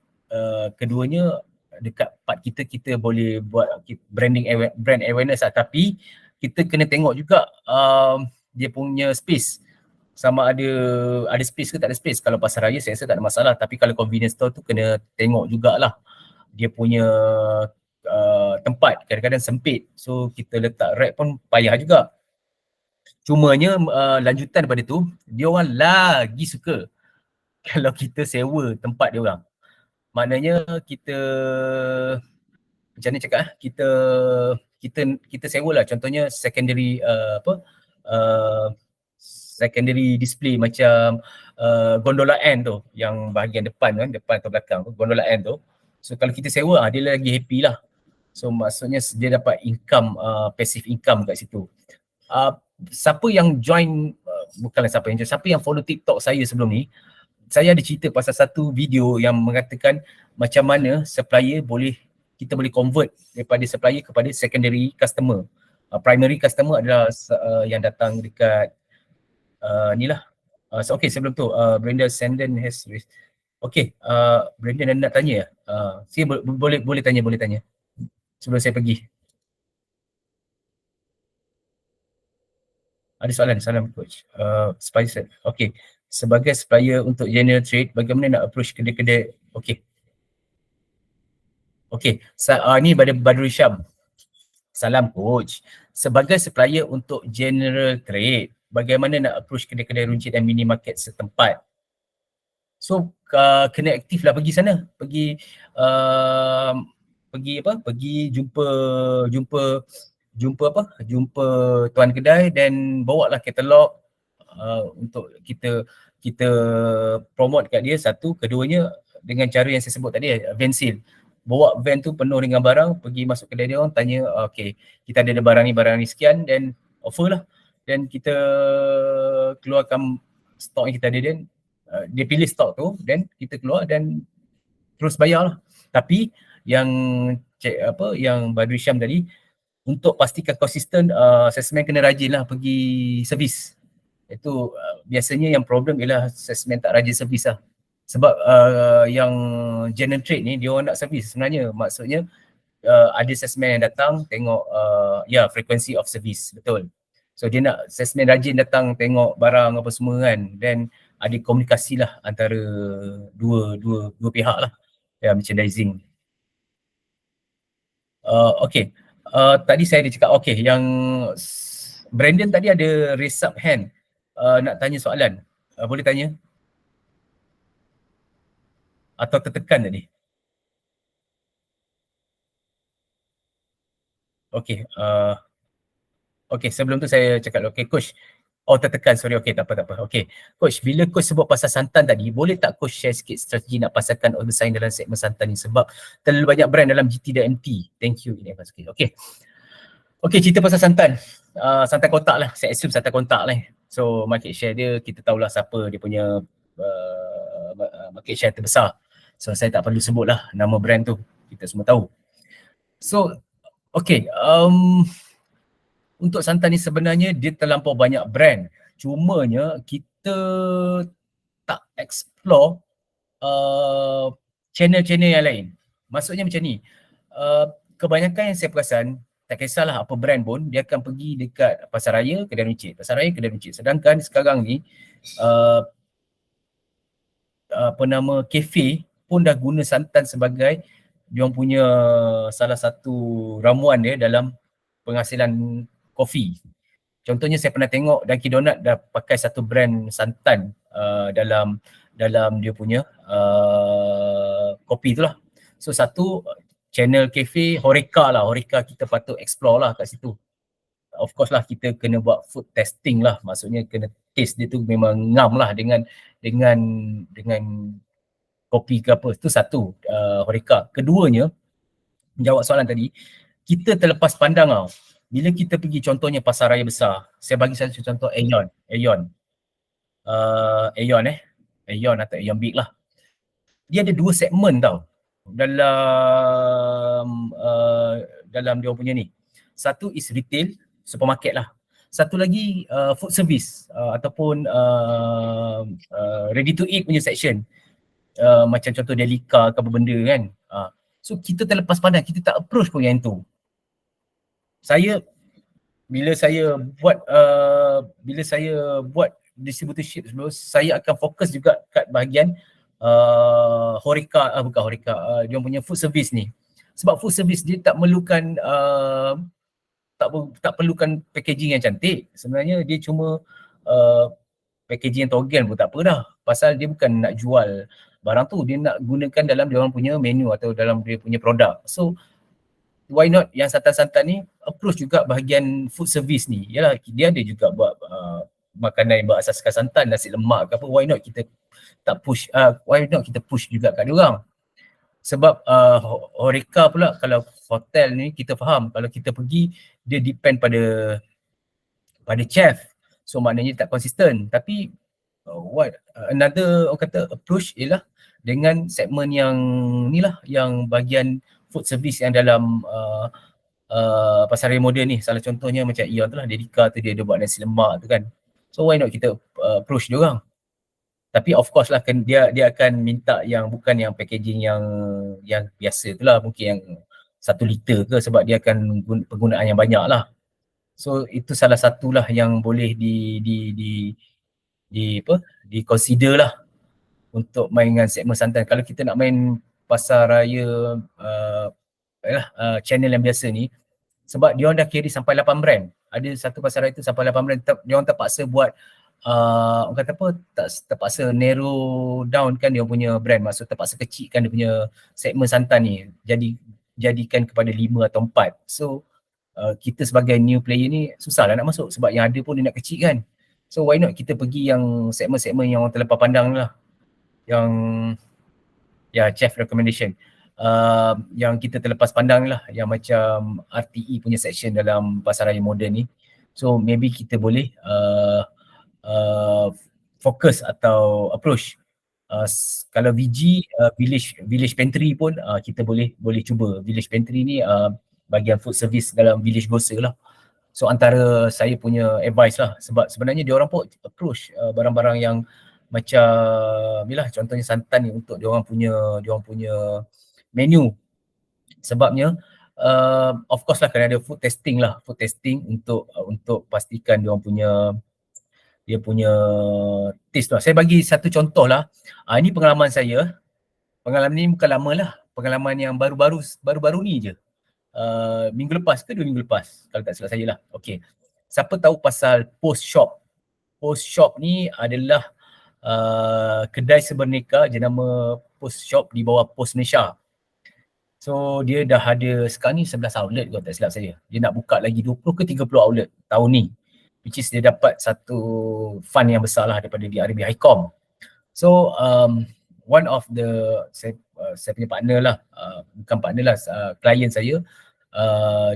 keduanya dekat part kita boleh buat brand awareness lah, tapi kita kena tengok juga dia punya space, sama ada space ke tak ada space. Kalau pasar raya saya rasa tak ada masalah, tapi kalau convenience store tu kena tengok jugalah dia punya tempat kadang-kadang sempit, so kita letak rack pun payah juga. Cumanya lanjutan daripada tu, dia orang lagi suka kalau kita sewa tempat dia orang. Maknanya kita, macam ni cakap, kita sewa lah, contohnya secondary secondary display macam gondola N tu, yang bahagian depan atau belakang tu, gondola N tu. So kalau kita sewa, dia lagi happy lah. So maksudnya dia dapat income, passive income kat situ. Siapa yang join, siapa yang follow TikTok saya sebelum ni, saya ada cerita pasal satu video yang mengatakan macam mana kita boleh convert daripada supplier kepada secondary customer. Primary customer adalah yang datang dekat okay, sebelum tu Brenda Sandon has okay, Brenda nak tanya saya boleh tanya sebelum saya pergi. Ada soalan coach. Spicer. Okay. Sebagai supplier untuk general trade, bagaimana nak approach kedai-kedai? Okay. Ni Badrul Syam. Salam coach. Sebagai supplier untuk general trade, bagaimana nak approach kedai-kedai runcit dan minimarket setempat? So kena aktif lah, pergi sana. Pergi jumpa tuan kedai dan bawa lah katalog untuk kita promote kat dia. Satu, keduanya dengan cara yang saya sebut tadi, van sale. Bawa van tu penuh dengan barang, pergi masuk kedai dia orang, tanya okay, kita ada barang ni sekian, dan offer lah, dan kita keluarkan stok yang kita ada, dan dia pilih stok tu, dan kita keluar dan terus bayar lah. Tapi yang Badrul Syam tadi, untuk pastikan konsisten, salesman kena rajin lah pergi servis. Itu biasanya yang problem ialah salesman tak rajin servis lah. Sebab yang general trade ni dia orang nak servis sebenarnya. Maksudnya ada salesman yang datang tengok frequency of service, betul. So dia nak salesman rajin datang tengok barang apa semua kan, dan ada komunikasi lah antara dua pihak lah, merchandising. Okay. Tadi saya ada cakap, okay, yang Brandon tadi ada raise up hand, nak tanya soalan. Boleh tanya? Atau tertekan tadi? Okay. Okay, sebelum tu saya cakap, okay coach. Oh, tertekan, sorry. Okay, tak apa. Okay, coach, bila coach sebut pasal santan tadi, boleh tak coach share sikit strategi nak pasarkan all the sign dalam segmen santan ni, sebab terlalu banyak brand dalam GT dan MT. Thank you in advance. Okay, cerita pasal santan. Santan kotak lah, saya assume santan kotak lah. So market share dia, kita tahulah siapa dia punya market share terbesar. So saya tak perlu sebut lah nama brand tu, kita semua tahu. So okay, untuk santan ni sebenarnya dia terlampau banyak brand. Cumanya kita tak explore channel-channel yang lain. Maksudnya macam ni, kebanyakan yang saya perasan, tak kisahlah apa brand pun, dia akan pergi dekat pasar raya, kedai runcit. Pasar raya, kedai runcit. Sedangkan sekarang ni, kafe pun dah guna santan sebagai dia punya salah satu ramuan dia dalam penghasilan kopi. Contohnya saya pernah tengok Dunkin Donut dah pakai satu brand santan dalam dia punya kopi tu lah. So satu channel cafe Horeca lah. Horeca kita patut explore lah kat situ. Of course lah, kita kena buat food testing lah. Maksudnya kena taste dia tu memang ngam lah dengan kopi ke apa. Itu satu, Horeca. Keduanya, jawab soalan tadi, kita terlepas pandang tau. bila kita pergi contohnya pasar raya besar, saya bagi satu contoh Aeon, Aeon atau Aeon Big lah. Dia ada dua segmen tau dalam dia punya ni. Satu is retail, supermarket lah. Satu lagi food service ataupun ready to eat punya section. Macam contoh Delica ke apa benda kan. So kita terlepas pandang, kita tak approach pun yang tu. Bila saya buat distributorship sebelum, saya akan fokus juga kat bahagian dia punya food service ni. Sebab food service dia tak memerlukan tak perlukan packaging yang cantik. Sebenarnya dia cuma packaging yang togen pun tak apa dah. Pasal dia bukan nak jual barang tu, dia nak gunakan dalam dia orang punya menu atau dalam dia punya produk. So why not yang santan-santan ni approach juga bahagian food service ni. Yalah, dia ada juga buat makanan yang berasaskan santan, nasi lemak ke apa. Why not kita push juga kat dia orang. Sebab Horeca pula, kalau hotel ni kita faham, kalau kita pergi dia depend pada chef. So maknanya tak konsisten. Tapi another orang kata approach ialah dengan segmen yang ni lah, yang bahagian food service yang dalam pasar raya moden ni. Salah contohnya macam Aeon tu lah, Delica tu dia ada buat nasi lemak tu kan. So why not kita approach dia orang. Tapi of course lah dia akan minta yang bukan yang packaging yang biasa tu lah, mungkin yang 1 liter ke, sebab dia akan penggunaan yang banyak lah. So itu salah satulah yang boleh di consider lah untuk main dengan segmen santan. Kalau kita nak main pasar raya channel yang biasa ni, sebab dia orang dah carry sampai 8 brand. Ada satu pasar raya tu sampai 8 brand. Dia orang terpaksa buat orang kata apa, terpaksa narrow down kan dia punya brand. Maksud terpaksa kecilkan dia punya segmen santan ni, jadikan kepada 5 atau 4. So kita sebagai new player ni susah lah nak masuk, sebab yang ada pun dia nak kecilkan. So why not kita pergi yang segmen-segmen yang orang terlepas pandang lah, yang chef recommendation, yang kita terlepas pandang lah, yang macam RTE punya section dalam pasar raya moden ni. So maybe kita boleh fokus atau approach. Kalau VG, village pantry pun kita boleh cuba. Village pantry ni bahagian food service dalam village grocer lah. So antara saya punya advice lah, sebab sebenarnya diorang pun approach barang-barang yang macam ni lah, contohnya santan ni untuk diorang punya menu. Sebabnya of course lah kena ada food testing untuk pastikan diorang punya taste lah. Saya bagi satu contoh lah. Ini pengalaman saya. Pengalaman ni bukan lama lah. Pengalaman yang baru-baru ni je. Minggu lepas ke 2 minggu lepas, kalau tak silap saya lah. Okay. Siapa tahu pasal Post Shop? Post Shop ni adalah kedai seberneka jenama Post Shop di bawah Pos Malaysia. So dia dah ada sekarang ni 11 outlet kalau tak silap saya. Dia nak buka lagi 20 ke 30 outlet tahun ni. Which is dia dapat satu fund yang besar lah daripada DRB Highcom. So one of the saya punya partner lah, bukan partner lah, klien saya,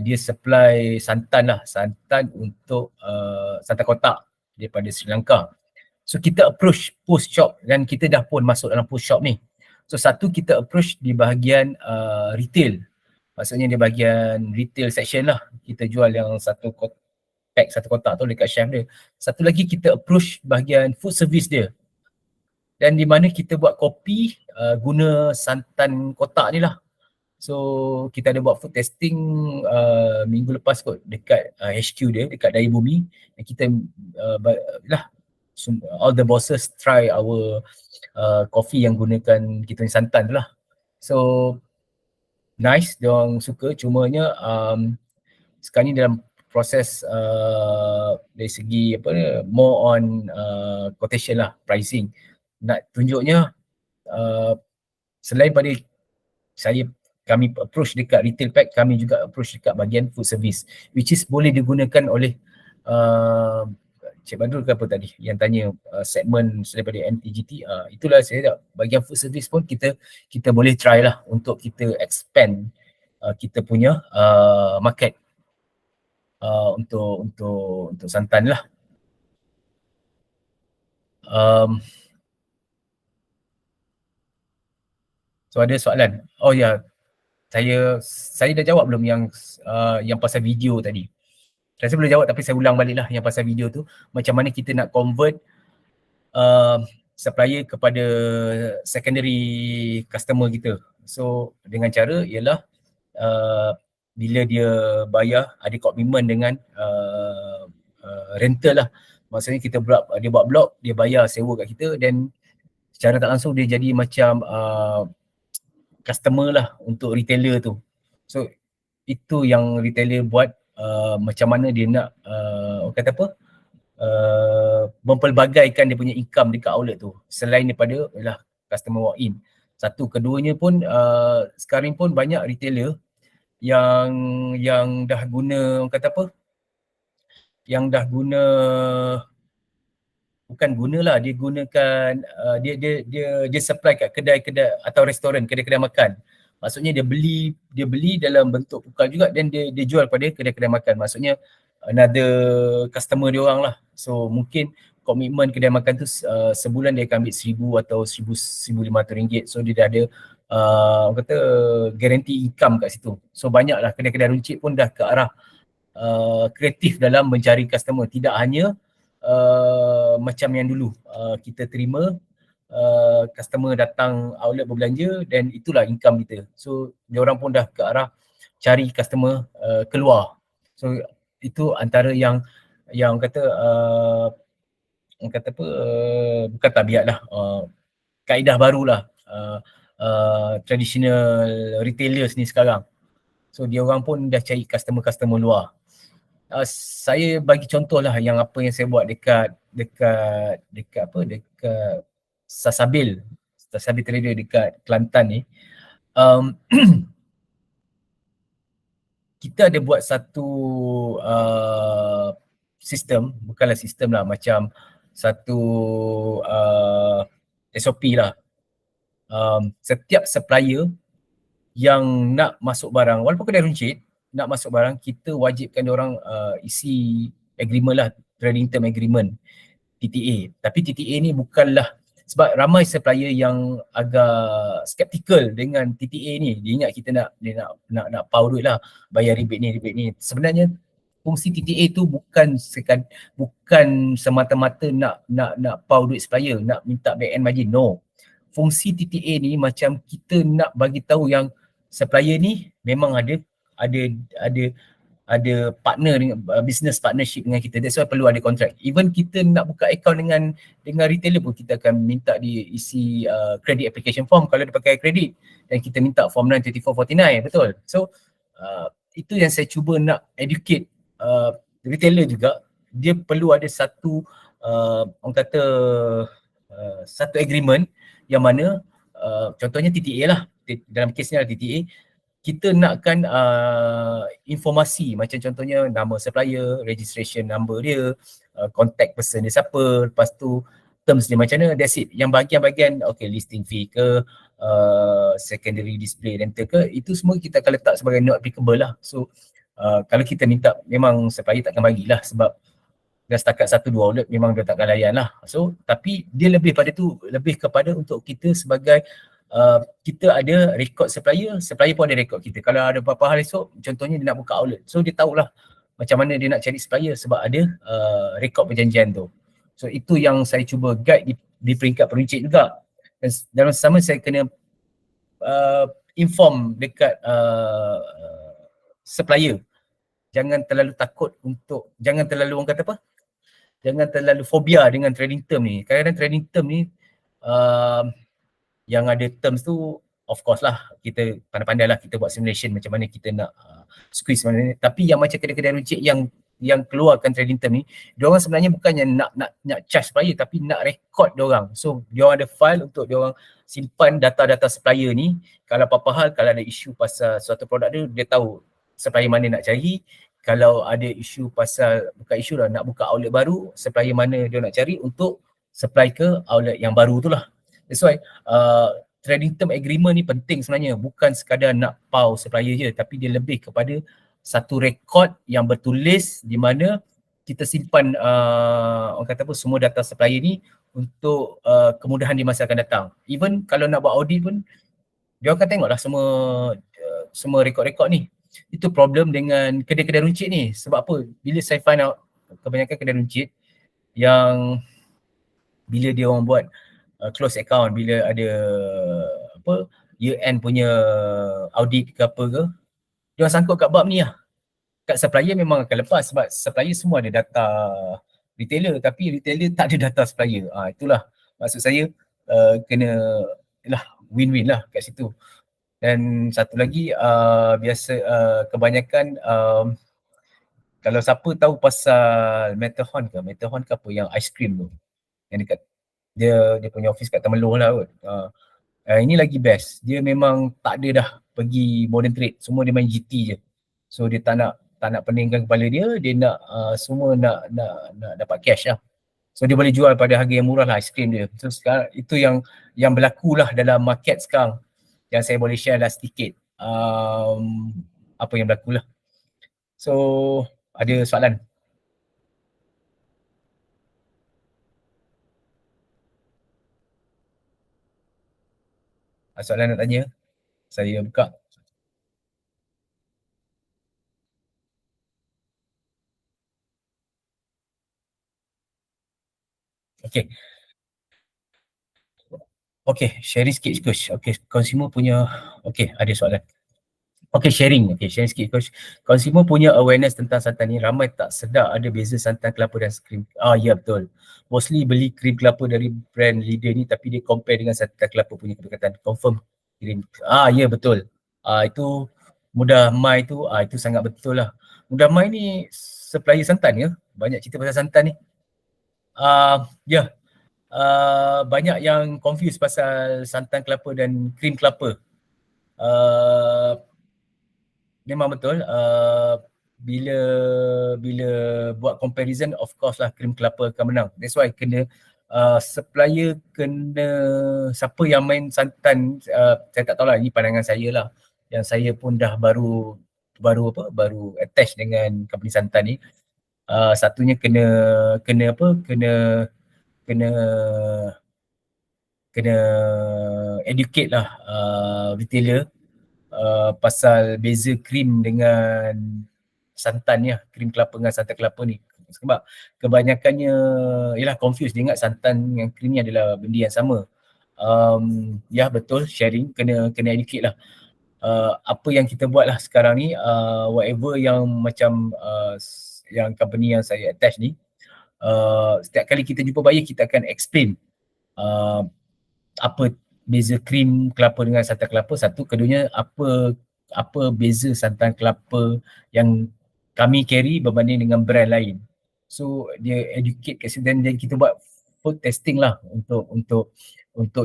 dia supply santan untuk santan kotak daripada Sri Lanka. So kita approach Post Shop dan kita dah pun masuk dalam Post Shop ni. So satu kita approach di bahagian retail. Maksudnya di bahagian retail section lah. Kita jual yang satu kotak tu dekat chef dia. Satu lagi kita approach bahagian food service dia. Dan di mana kita buat kopi guna santan kotak ni lah. So kita ada buat food testing minggu lepas kot dekat HQ dia, dekat Daya Bumi. Dan kita all the bosses try our coffee yang gunakan kita ni santan tu lah. So nice, diorang suka. Cumanya sekarang ni dalam proses dari segi more on quotation lah, pricing. Nak tunjuknya selain pada kami approach dekat retail pack, kami juga approach dekat bahagian food service, which is boleh digunakan oleh Cik Badrul ke apa tadi yang tanya segmen daripada MTGT. Itulah saya tak, bahagian food service pun kita boleh try lah untuk kita expand kita punya market. untuk santan lah. So ada soalan? Oh ya, saya dah jawab belum yang pasal video tadi? Saya belum jawab tapi saya ulang balik lah yang pasal video tu. Macam mana kita nak convert supplier kepada secondary customer kita. So dengan cara ialah bila dia bayar ada komitmen dengan rental lah. Maksudnya dia buat blog, dia bayar sewa kat kita dan secara tak langsung dia jadi macam customer lah untuk retailer tu. So itu yang retailer buat macam mana dia nak orang kata apa mempelbagaikan dia punya income dekat outlet tu selain daripada ialah customer walk in. Satu, keduanya pun sekarang pun banyak retailer yang dah guna orang kata apa? Yang dah guna bukan gunalah, dia gunakan dia supply kat kedai-kedai atau restoran, kedai-kedai makan. Maksudnya dia beli dalam bentuk pukal juga dan dia jual pada kedai-kedai makan. Maksudnya another customer dia orang lah. So mungkin komitmen kedai makan tu sebulan dia akan ambil RM1,000 atau RM1,500. So dia dah ada orang kata guarantee income kat situ. So banyaklah kedai-kedai runcit pun dah ke arah kreatif dalam mencari customer. Tidak hanya macam yang dulu kita terima customer datang outlet berbelanja dan itulah income kita. So dia orang pun dah ke arah cari customer keluar. So itu antara yang kata apa bukan tabiat lah, kaedah barulah traditional retailers ni sekarang. So dia orang pun dah cari customer luar. Saya bagi contoh lah yang apa yang saya buat dekat Sasabil Trader dekat Kelantan ni. Kita ada buat satu sistem, bukanlah sistem lah, macam satu SOP lah. Setiap supplier yang nak masuk barang, walaupun kedai runcit, nak masuk barang, kita wajibkan diorang isi agreement lah, trading term agreement, TTA. Tapi TTA ni bukanlah, sebab ramai supplier yang agak skeptical dengan TTA ni. Dia ingat kita nak pau duit lah, bayar rebate ni. Sebenarnya fungsi TTA tu bukan semata-mata nak pau duit supplier, nak minta back end margin. No. Fungsi TTA ni macam kita nak bagi tahu yang supplier ni memang ada partner dengan business partnership dengan kita. That's why perlu ada kontrak. Even kita nak buka account dengan retailer pun kita akan minta dia isi credit application form kalau dia pakai kredit, dan kita minta form 93449, betul. So itu yang saya cuba nak educate retailer juga. Dia perlu ada satu orang kata satu agreement yang mana contohnya TTA lah. Dalam kesnya TTA, kita nakkan informasi macam contohnya nama supplier, registration number dia, contact person dia siapa, lepas tu terms dia macam mana, that's it. Yang bahagian-bahagian listing fee ke, secondary display rental ke, itu semua kita akan letak sebagai not applicable lah. So kalau kita minta, memang supplier takkan bagilah sebab dah setakat 1-2 outlet memang dia takkan layan lah. So tapi dia lebih kepada untuk kita sebagai kita ada rekod supplier pun ada rekod kita. Kalau ada apa-apa hal esok, contohnya dia nak buka outlet, so dia tahulah macam mana dia nak cari supplier sebab ada rekod perjanjian tu. So itu yang saya cuba guide di peringkat peruncit juga. Dan dalam sama saya kena inform dekat supplier, jangan terlalu takut untuk, jangan terlalu fobia dengan trading term ni. Kadang-kadang trading term ni yang ada terms tu, of course lah kita pandai-pandai lah kita buat simulation macam mana kita nak squeeze mana ni. Tapi yang macam kedai-kedai runcit yang keluarkan trading term ni, diorang sebenarnya bukannya nak charge supplier, tapi nak record diorang. So diorang ada file untuk diorang simpan data-data supplier ni. Kalau apa-apa hal, kalau ada isu pasal suatu produk dia tahu supplier mana nak cari. Kalau ada isu pasal, bukan isu lah, nak buka outlet baru, supplier mana dia nak cari untuk supply ke outlet yang baru tu lah. That's why trading term agreement ni penting sebenarnya, bukan sekadar nak pau supplier je, tapi dia lebih kepada satu rekod yang bertulis di mana kita simpan orang kata apa, semua data supplier ni untuk kemudahan di masa akan datang. Even kalau nak buat audit pun, dia akan tengoklah semua rekod-rekod ni. Itu problem dengan kedai-kedai runcit ni. Sebab apa? Bila saya find out, kebanyakan kedai runcit yang bila dia orang buat close account, bila ada apa year end punya audit ke apa ke, dia orang sangkut kat bab ni lah. Kat supplier memang akan lepas sebab supplier semua ada data retailer, tapi retailer tak ada data supplier. Itulah maksud saya, kena lah win-win lah kat situ. Dan satu lagi biasa kebanyakan kalau siapa tahu pasal Matterhorn ke apa yang ice cream tu, yang dekat dia punya office kat Taman Loh lah kot. Ini lagi best. Dia memang tak ada dah pergi modern trade. Semua dia main GT je. So dia tak nak peningkan kepala dia nak semua nak dapat cash lah. So dia boleh jual pada harga yang murah lah aiskrim dia. So sekarang itu yang berlaku lah dalam market sekarang. Yang saya boleh share lah sedikit apa yang berlaku lah. So ada soalan? Soalan nak tanya? Saya buka. Okay. Okay, sharing sikit coach. Okay, consumer punya, okay ada soalan. Okay, sharing sikit coach. Consumer punya awareness tentang santan ni, ramai tak sedar ada beza santan kelapa dan krim. Ya betul. Mostly beli krim kelapa dari brand leader ni tapi dia compare dengan santan kelapa punya kedekatan. Confirm krim. Ya betul. Itu Mudah Mai tu, itu sangat betul lah. Mudah Mai ni supplier santan ya. Banyak cerita pasal santan ni. Ya. Banyak yang confuse pasal santan kelapa dan krim kelapa. Memang betul. Bila buat comparison, of course lah krim kelapa akan menang. That's why kena supplier kena, siapa yang main santan, saya tak tahu lah, ini pandangan saya lah. Yang saya pun dah baru attach dengan company santan ni. Satunya kena educate lah retailer pasal beza krim dengan santan ni lah, krim kelapa dengan santan kelapa ni. Sebab kebanyakannya ialah confused, dia ingat santan dengan krim ni adalah benda yang sama. Ya betul, sharing, kena educate lah. Apa yang kita buat lah sekarang ni, whatever yang macam yang company yang saya attach ni, setiap kali kita jumpa buyer, kita akan explain apa beza krim kelapa dengan santan kelapa. Satu, keduanya apa beza santan kelapa yang kami carry berbanding dengan brand lain. So dia educate kat situ, dan kita buat food testing lah untuk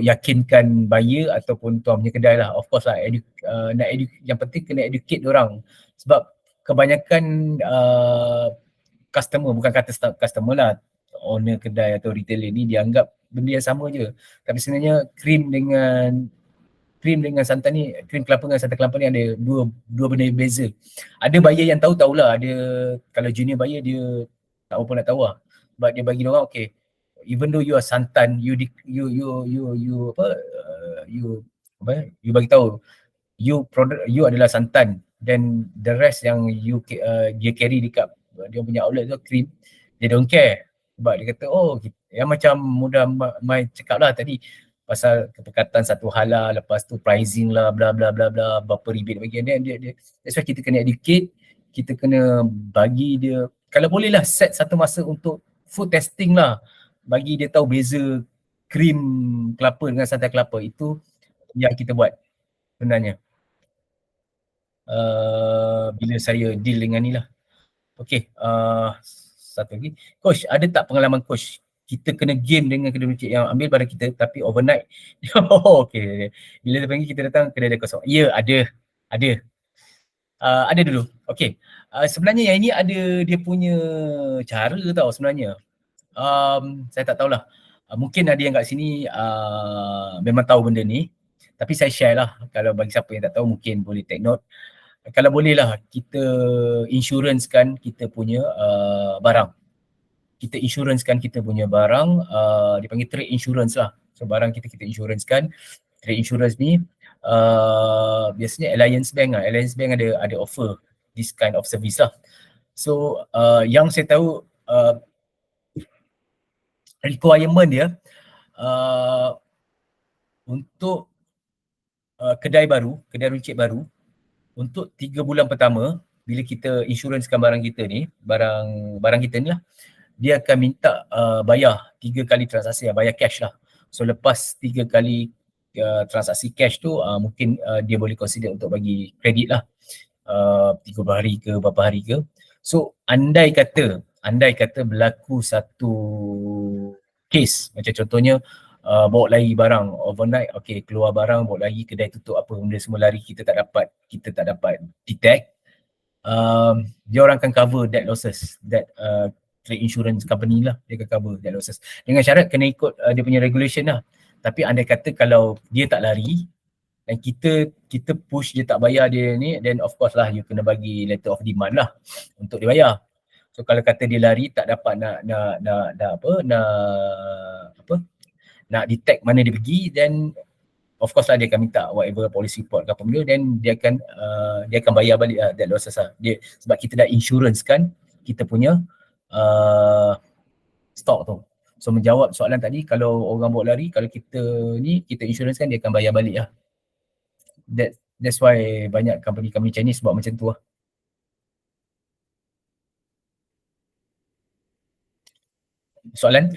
yakinkan buyer ataupun tuan punya kedai lah. Of course lah, yang penting kena educate diorang. Sebab kebanyakan customer, bukan kata customer lah, owner kedai atau retailer ni, dia anggap benda yang sama je. Tapi sebenarnya krim dengan santan ni, krim kelapa dengan santan kelapa ni ada dua benda yang beza. Ada buyer yang tahulah, ada kalau junior buyer dia tak apa nak tahu lah. Sebab dia bagi orang, okay, even though you are santan, you bagi tahu you adalah santan, then the rest yang dia carry dekat dia punya outlet tu krim, dia don't care. Sebab dia kata, yang macam Mudah Mai cakap lah tadi, pasal kepekatan satu hal lah, lepas tu pricing lah, bla bla bla bla, berapa rebate bagi dia. That's why kita kena educate, kita kena bagi dia, kalau boleh lah set satu masa untuk food testing lah, bagi dia tahu beza krim kelapa dengan santan kelapa. Itu yang kita buat sebenarnya bila saya deal dengan ni lah. Okay, satu lagi. Coach, ada tak pengalaman coach kita kena game dengan kedai runcit yang ambil barang kita tapi overnight? Okay. Bila dia panggil kita datang, kedai dia kosong. Ya, ada. Ada dulu. Okay. Sebenarnya yang ini ada dia punya cara tau sebenarnya. Saya tak tahulah. Mungkin ada yang kat sini memang tahu benda ni. Tapi saya share lah. Kalau bagi siapa yang tak tahu, mungkin boleh take note. kalau boleh lah kita insurancekan kita punya barang. Kita insurancekan kita punya barang, dipanggil trade insurance lah. So barang kita insurancekan. Trade insurance ni biasanya Alliance Bank lah. Alliance Bank ada offer this kind of service lah. So yang saya tahu requirement dia untuk kedai runcit baru, untuk 3 bulan pertama bila kita insurancekan barang kita ni lah, dia akan minta bayar 3 kali transaksi, bayar cash lah. So lepas 3 kali transaksi cash tu mungkin dia boleh consider untuk bagi kredit lah, 30 hari ke berapa hari ke. So andai kata berlaku satu case, macam contohnya bawa lari barang overnight, okay, keluar barang bawa lari, kedai tutup apa benda semua lari, kita tak dapat detect, dia orang akan cover that losses, that trade insurance company lah, dia akan cover that losses dengan syarat kena ikut dia punya regulation lah. Tapi andai kata kalau dia tak lari dan kita push dia tak bayar dia ni, then of course lah you kena bagi letter of demand lah untuk dia bayar. So kalau kata dia lari tak dapat nak detect mana dia pergi, then of course lah dia akan minta whatever policy report ke apa benda, then dia akan bayar balik that losses lah. Dia, sebab kita dah insurance kan kita punya stok tu. So menjawab soalan tadi, kalau orang bawa lari, kalau kita insurance kan dia akan bayar balik lah. That's why banyak company Chinese buat macam tu lah. Soalan?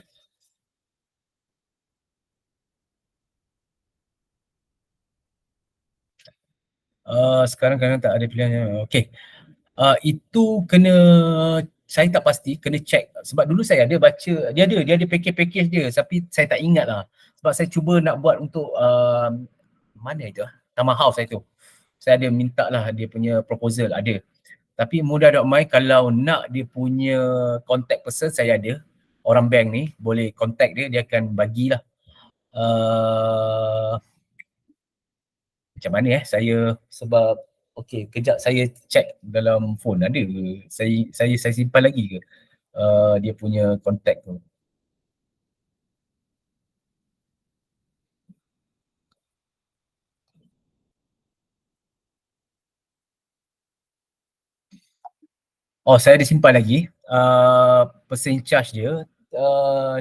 Sekarang kadang tak ada pilihan. Okay. Itu kena, saya tak pasti, kena check. Sebab dulu saya ada baca, dia ada package dia, tapi saya tak ingat lah. Sebab saya cuba nak buat untuk mana itu Taman House itu. Saya ada minta lah dia punya proposal, ada. Tapi Mudah.my kalau nak dia punya contact person, saya ada. Orang bank ni boleh contact dia, dia akan bagilah. Macam mana saya, sebab okey, kejap saya check dalam phone ada ke, saya simpan lagi ke dia punya contact tu. Oh, saya ada simpan lagi percent charge dia.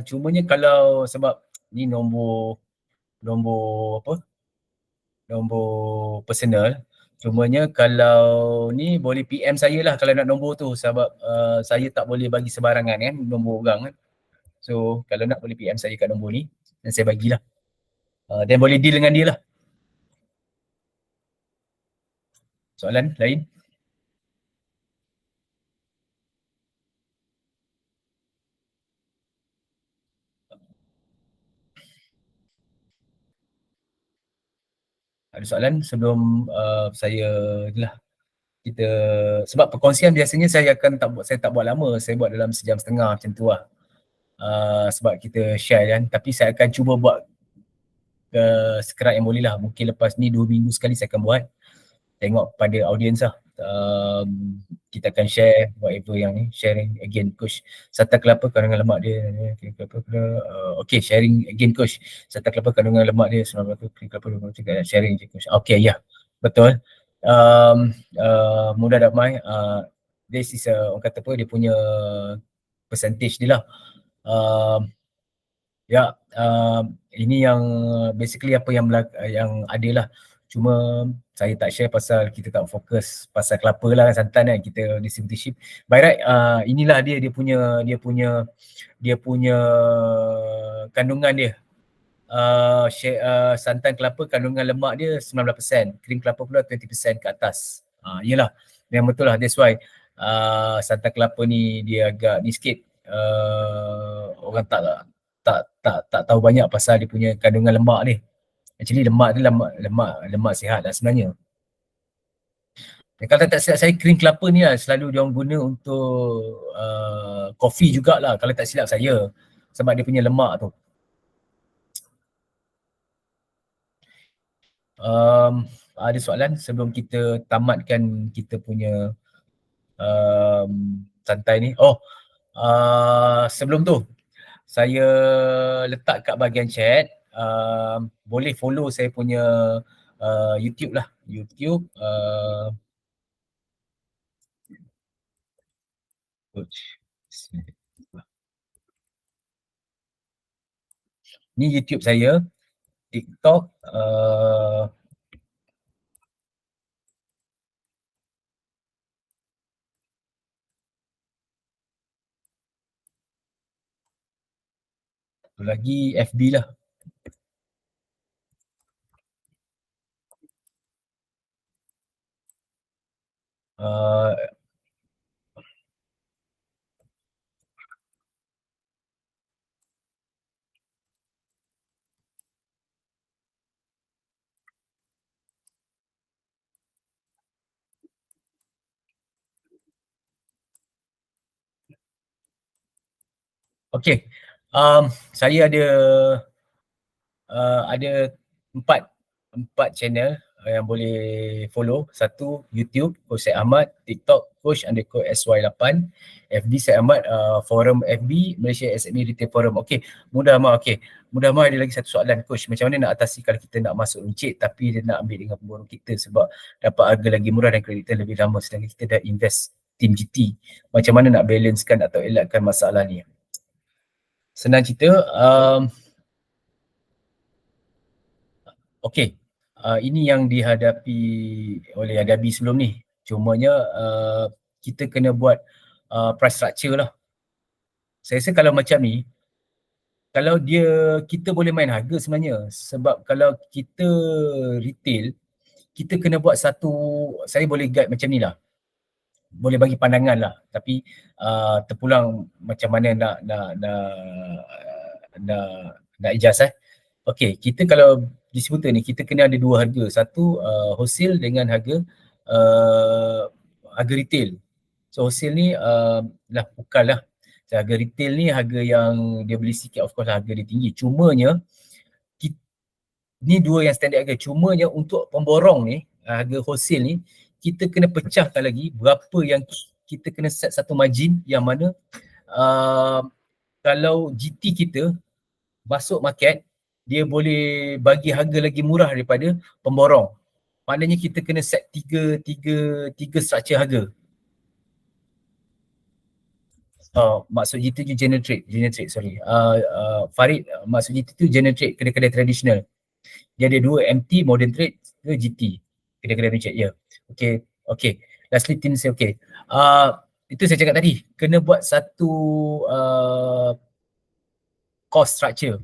Cumanya kalau sebab ni nombor personal, cumanya kalau ni boleh PM saya lah kalau nak nombor tu, sebab saya tak boleh bagi sebarangan kan nombor orang kan. So kalau nak boleh PM saya kat nombor ni dan saya bagilah. Dan boleh deal dengan dia lah. Soalan lain? Ada soalan sebelum saya lah kita, sebab perkongsian biasanya saya tak buat lama, saya buat dalam sejam setengah macam tu lah. Sebab kita share kan, tapi saya akan cuba buat sekerat yang boleh lah. Mungkin lepas ni 2 minggu sekali saya akan buat, tengok pada audience lah. Kita akan share whatever yang ni, sharing again coach santan kelapa kandungan lemak dia, okay, sharing again coach santan kelapa kandungan lemak dia 90%, kelapa 20%, sharing je coach. Okay, ya, betul. Mudah.my this is orang kata apa, dia punya percentage dia lah. Ini yang basically apa yang ada lah. Cuma saya tak share pasal kita tak fokus pasal kelapa lah, santan kan, kita distributorship. By right, inilah dia punya kandungan dia. Santan kelapa kandungan lemak dia 19%, krim kelapa pula 20% ke atas. Yelah, memang betul lah. That's why santan kelapa ni dia agak ni sikit. Orang tak tahu banyak pasal dia punya kandungan lemak ni. Actually lemak tu lemak sihat lah sebenarnya. Dan kalau tak silap saya, krim kelapa ni lah selalu diorang guna untuk kopi jugalah kalau tak silap saya, sebab dia punya lemak tu. ada soalan sebelum kita tamatkan kita punya santai ni? Sebelum tu saya letak kat bahagian chat, boleh follow saya punya YouTube lah. YouTube ni YouTube saya, TikTok lagi FB lah. Uh, okay, saya ada empat channel yang boleh follow. Satu YouTube Coach Syed Ahmad, TikTok Coach_SY8, FB Syed Ahmad, forum FB Malaysia SME Retail Forum. Okey, Mudah Amal ada lagi satu soalan Coach, macam mana nak atasi kalau kita nak masuk runcit tapi dia nak ambil dengan pemborong kita sebab dapat harga lagi murah dan kredit lebih lama sedangkan kita dah invest tim GT. Macam mana nak balancekan atau elakkan masalah ni? Senang cerita, okey, ini yang dihadapi oleh Adabi sebelum ni. Cumanya kita kena buat price structure lah. Saya rasa kalau macam ni, kalau kita boleh main harga sebenarnya. Sebab kalau kita retail, kita kena buat satu, saya boleh guide macam ni lah. Boleh bagi pandangan lah. Tapi terpulang macam mana nak adjust Okey, kita kalau distributor ni kita kena ada dua harga. Satu wholesale dengan harga retail. So wholesale ni lah pukal lah. So, harga retail ni harga yang dia beli sikit, of course harga dia tinggi. Cumanya ni dua yang standard harga. Cumanya untuk pemborong ni, harga wholesale ni kita kena pecahkan lagi berapa yang kita kena set satu margin yang mana kalau GT kita masuk market, dia boleh bagi harga lagi murah daripada pemborong. Maknanya kita kena set tiga structure harga. Maksud GT tu general trade, sorry. Farid, maksud GT tu general trade, kedai-kedai tradisional. Dia ada dua, MT, modern trade, ke GT. Kedai-kedai runcit, ya. Okay. Lastly, team saya okay. Itu saya cakap tadi, kena buat satu cost structure.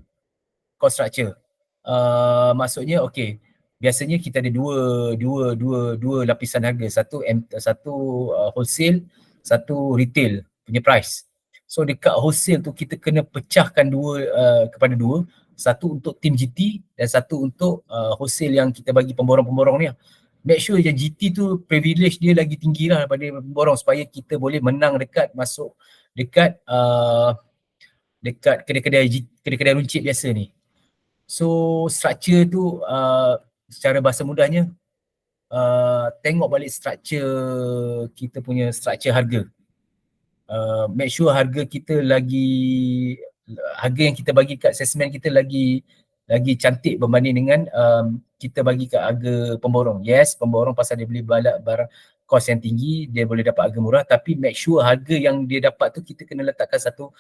Maksudnya biasanya kita ada dua lapisan harga, satu wholesale, satu retail punya price. So dekat wholesale tu kita kena pecahkan kepada dua, satu untuk tim GT dan satu untuk wholesale yang kita bagi pemborong-pemborong ni. Make sure yang GT tu privilege dia lagi tinggi lah daripada pemborong supaya kita boleh menang masuk dekat kedai-kedai runcit biasa ni. So structure tu secara bahasa mudahnya tengok balik structure kita punya structure harga. Make sure harga yang kita bagi kat assessment kita lagi cantik berbanding dengan kita bagi kat harga pemborong. Yes, pemborong pasal dia beli barang kos yang tinggi, dia boleh dapat harga murah, tapi make sure harga yang dia dapat tu kita kena letakkan satu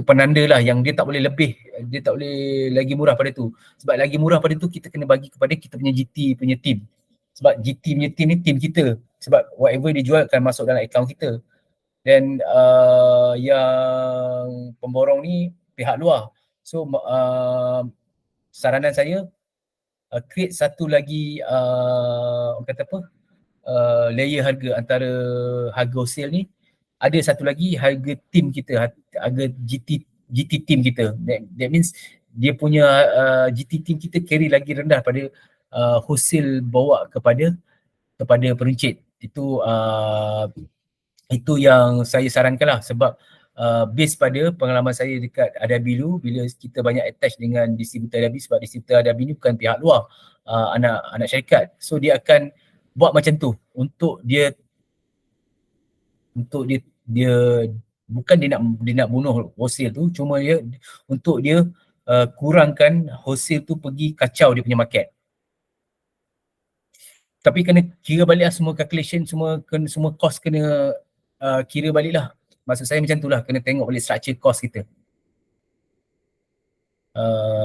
penanda lah yang dia tak boleh lagi murah pada tu. Sebab lagi murah pada tu kita kena bagi kepada kita punya GT punya team. Sebab GT punya team ni team kita. Sebab whatever dia jual akan masuk dalam akaun kita. Dan yang pemborong ni pihak luar. So saranan saya create satu lagi layer harga antara harga wholesale ni. Ada satu lagi harga team kita, harga GT team kita. That means dia punya GT team kita carry lagi rendah pada wholesale bawa kepada peruncit. Itu yang saya sarankan lah sebab base pada pengalaman saya dekat Adabi dulu, bila kita banyak attach dengan distributor Adabi, sebab distributor Adabi ni bukan pihak luar, anak syarikat. So dia akan buat macam tu untuk dia bukan dia nak bunuh wholesale tu, cuma dia untuk dia kurangkan wholesale tu pergi kacau dia punya market. Tapi kena kira balik lah semua calculation, semua cost kena kira balik lah. Maksud saya macam tu lah, kena tengok balik structure cost kita.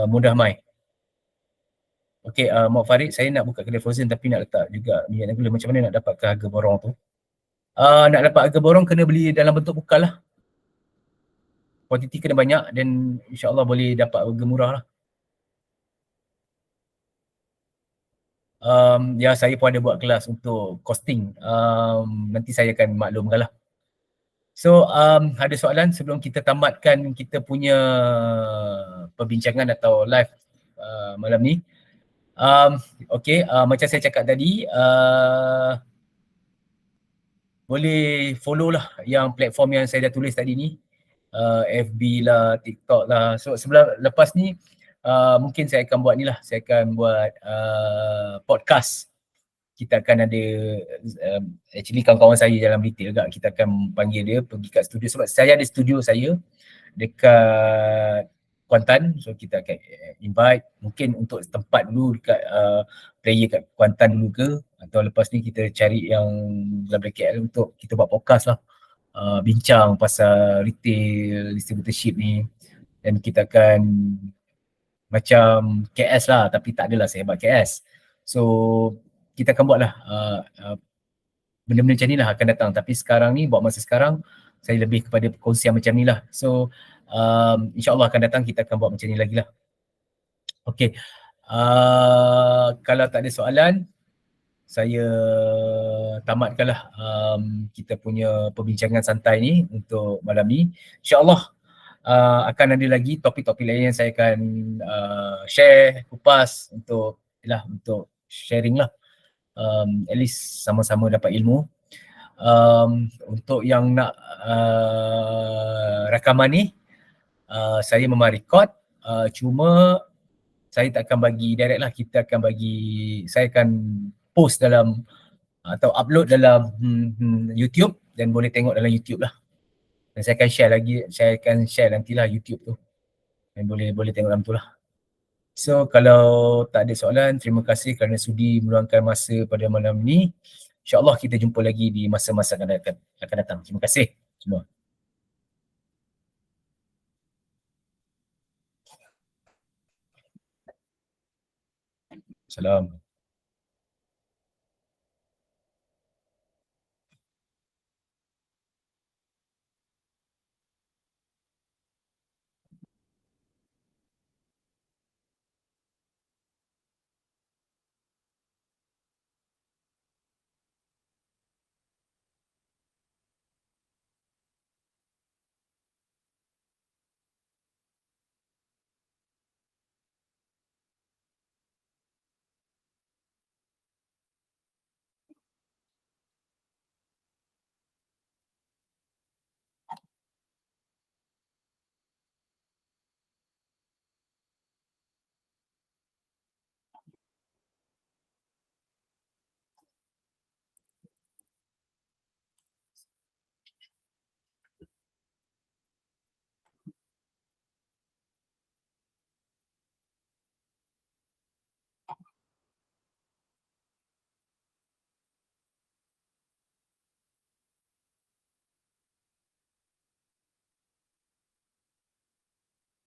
Mudah mai. Okay, Mak Farid, saya nak buka kedai frozen tapi nak letak juga minyak dan gula. Macam mana nak dapatkan harga borong tu? Nak dapat harga borong kena beli dalam bentuk bukal lah. Kuantiti kena banyak dan insyaAllah boleh dapat harga murah lah. Ya, saya pun ada buat kelas untuk costing. Nanti saya akan maklumkan lah. So, ada soalan sebelum kita tamatkan kita punya perbincangan atau live malam ni? Okay, macam saya cakap tadi, boleh follow lah yang platform yang saya dah tulis tadi ni, FB lah, TikTok lah. So lepas ni mungkin saya akan buat ni lah, saya akan buat podcast. Kita akan ada actually kawan-kawan saya dalam retail juga, kita akan panggil dia pergi kat studio, sebab saya ada studio saya dekat Kuantan. So kita akan invite, mungkin untuk tempat dulu dekat player kat Kuantan dulu ke, atau lepas ni kita cari yang dalam KL untuk kita buat podcast lah, bincang pasal retail distributorship ni. Dan kita akan macam KS lah, tapi tak adalah sehebat KS. So kita akan buat lah benda-benda macam ni lah akan datang. Tapi sekarang ni, buat masa sekarang, saya lebih kepada perkongsian macam ni lah. So insyaAllah akan datang kita akan buat macam ni lagi lah. Okay, kalau tak ada soalan, saya tamatkan lah kita punya perbincangan santai ni untuk malam ni. InsyaAllah akan ada lagi topik-topik lain yang saya akan share, kupas untuk sharing lah. At least sama-sama dapat ilmu. Untuk yang nak rakaman ni, saya memang record, cuma saya tak akan bagi direct lah, saya akan post dalam atau upload dalam YouTube, dan boleh tengok dalam YouTube lah. Dan saya akan share nantilah YouTube tu, dan boleh tengok dalam tu lah. So kalau tak ada soalan, terima kasih kerana sudi meluangkan masa pada malam ni. InsyaAllah kita jumpa lagi di masa-masa akan datang. Terima kasih semua. Salam.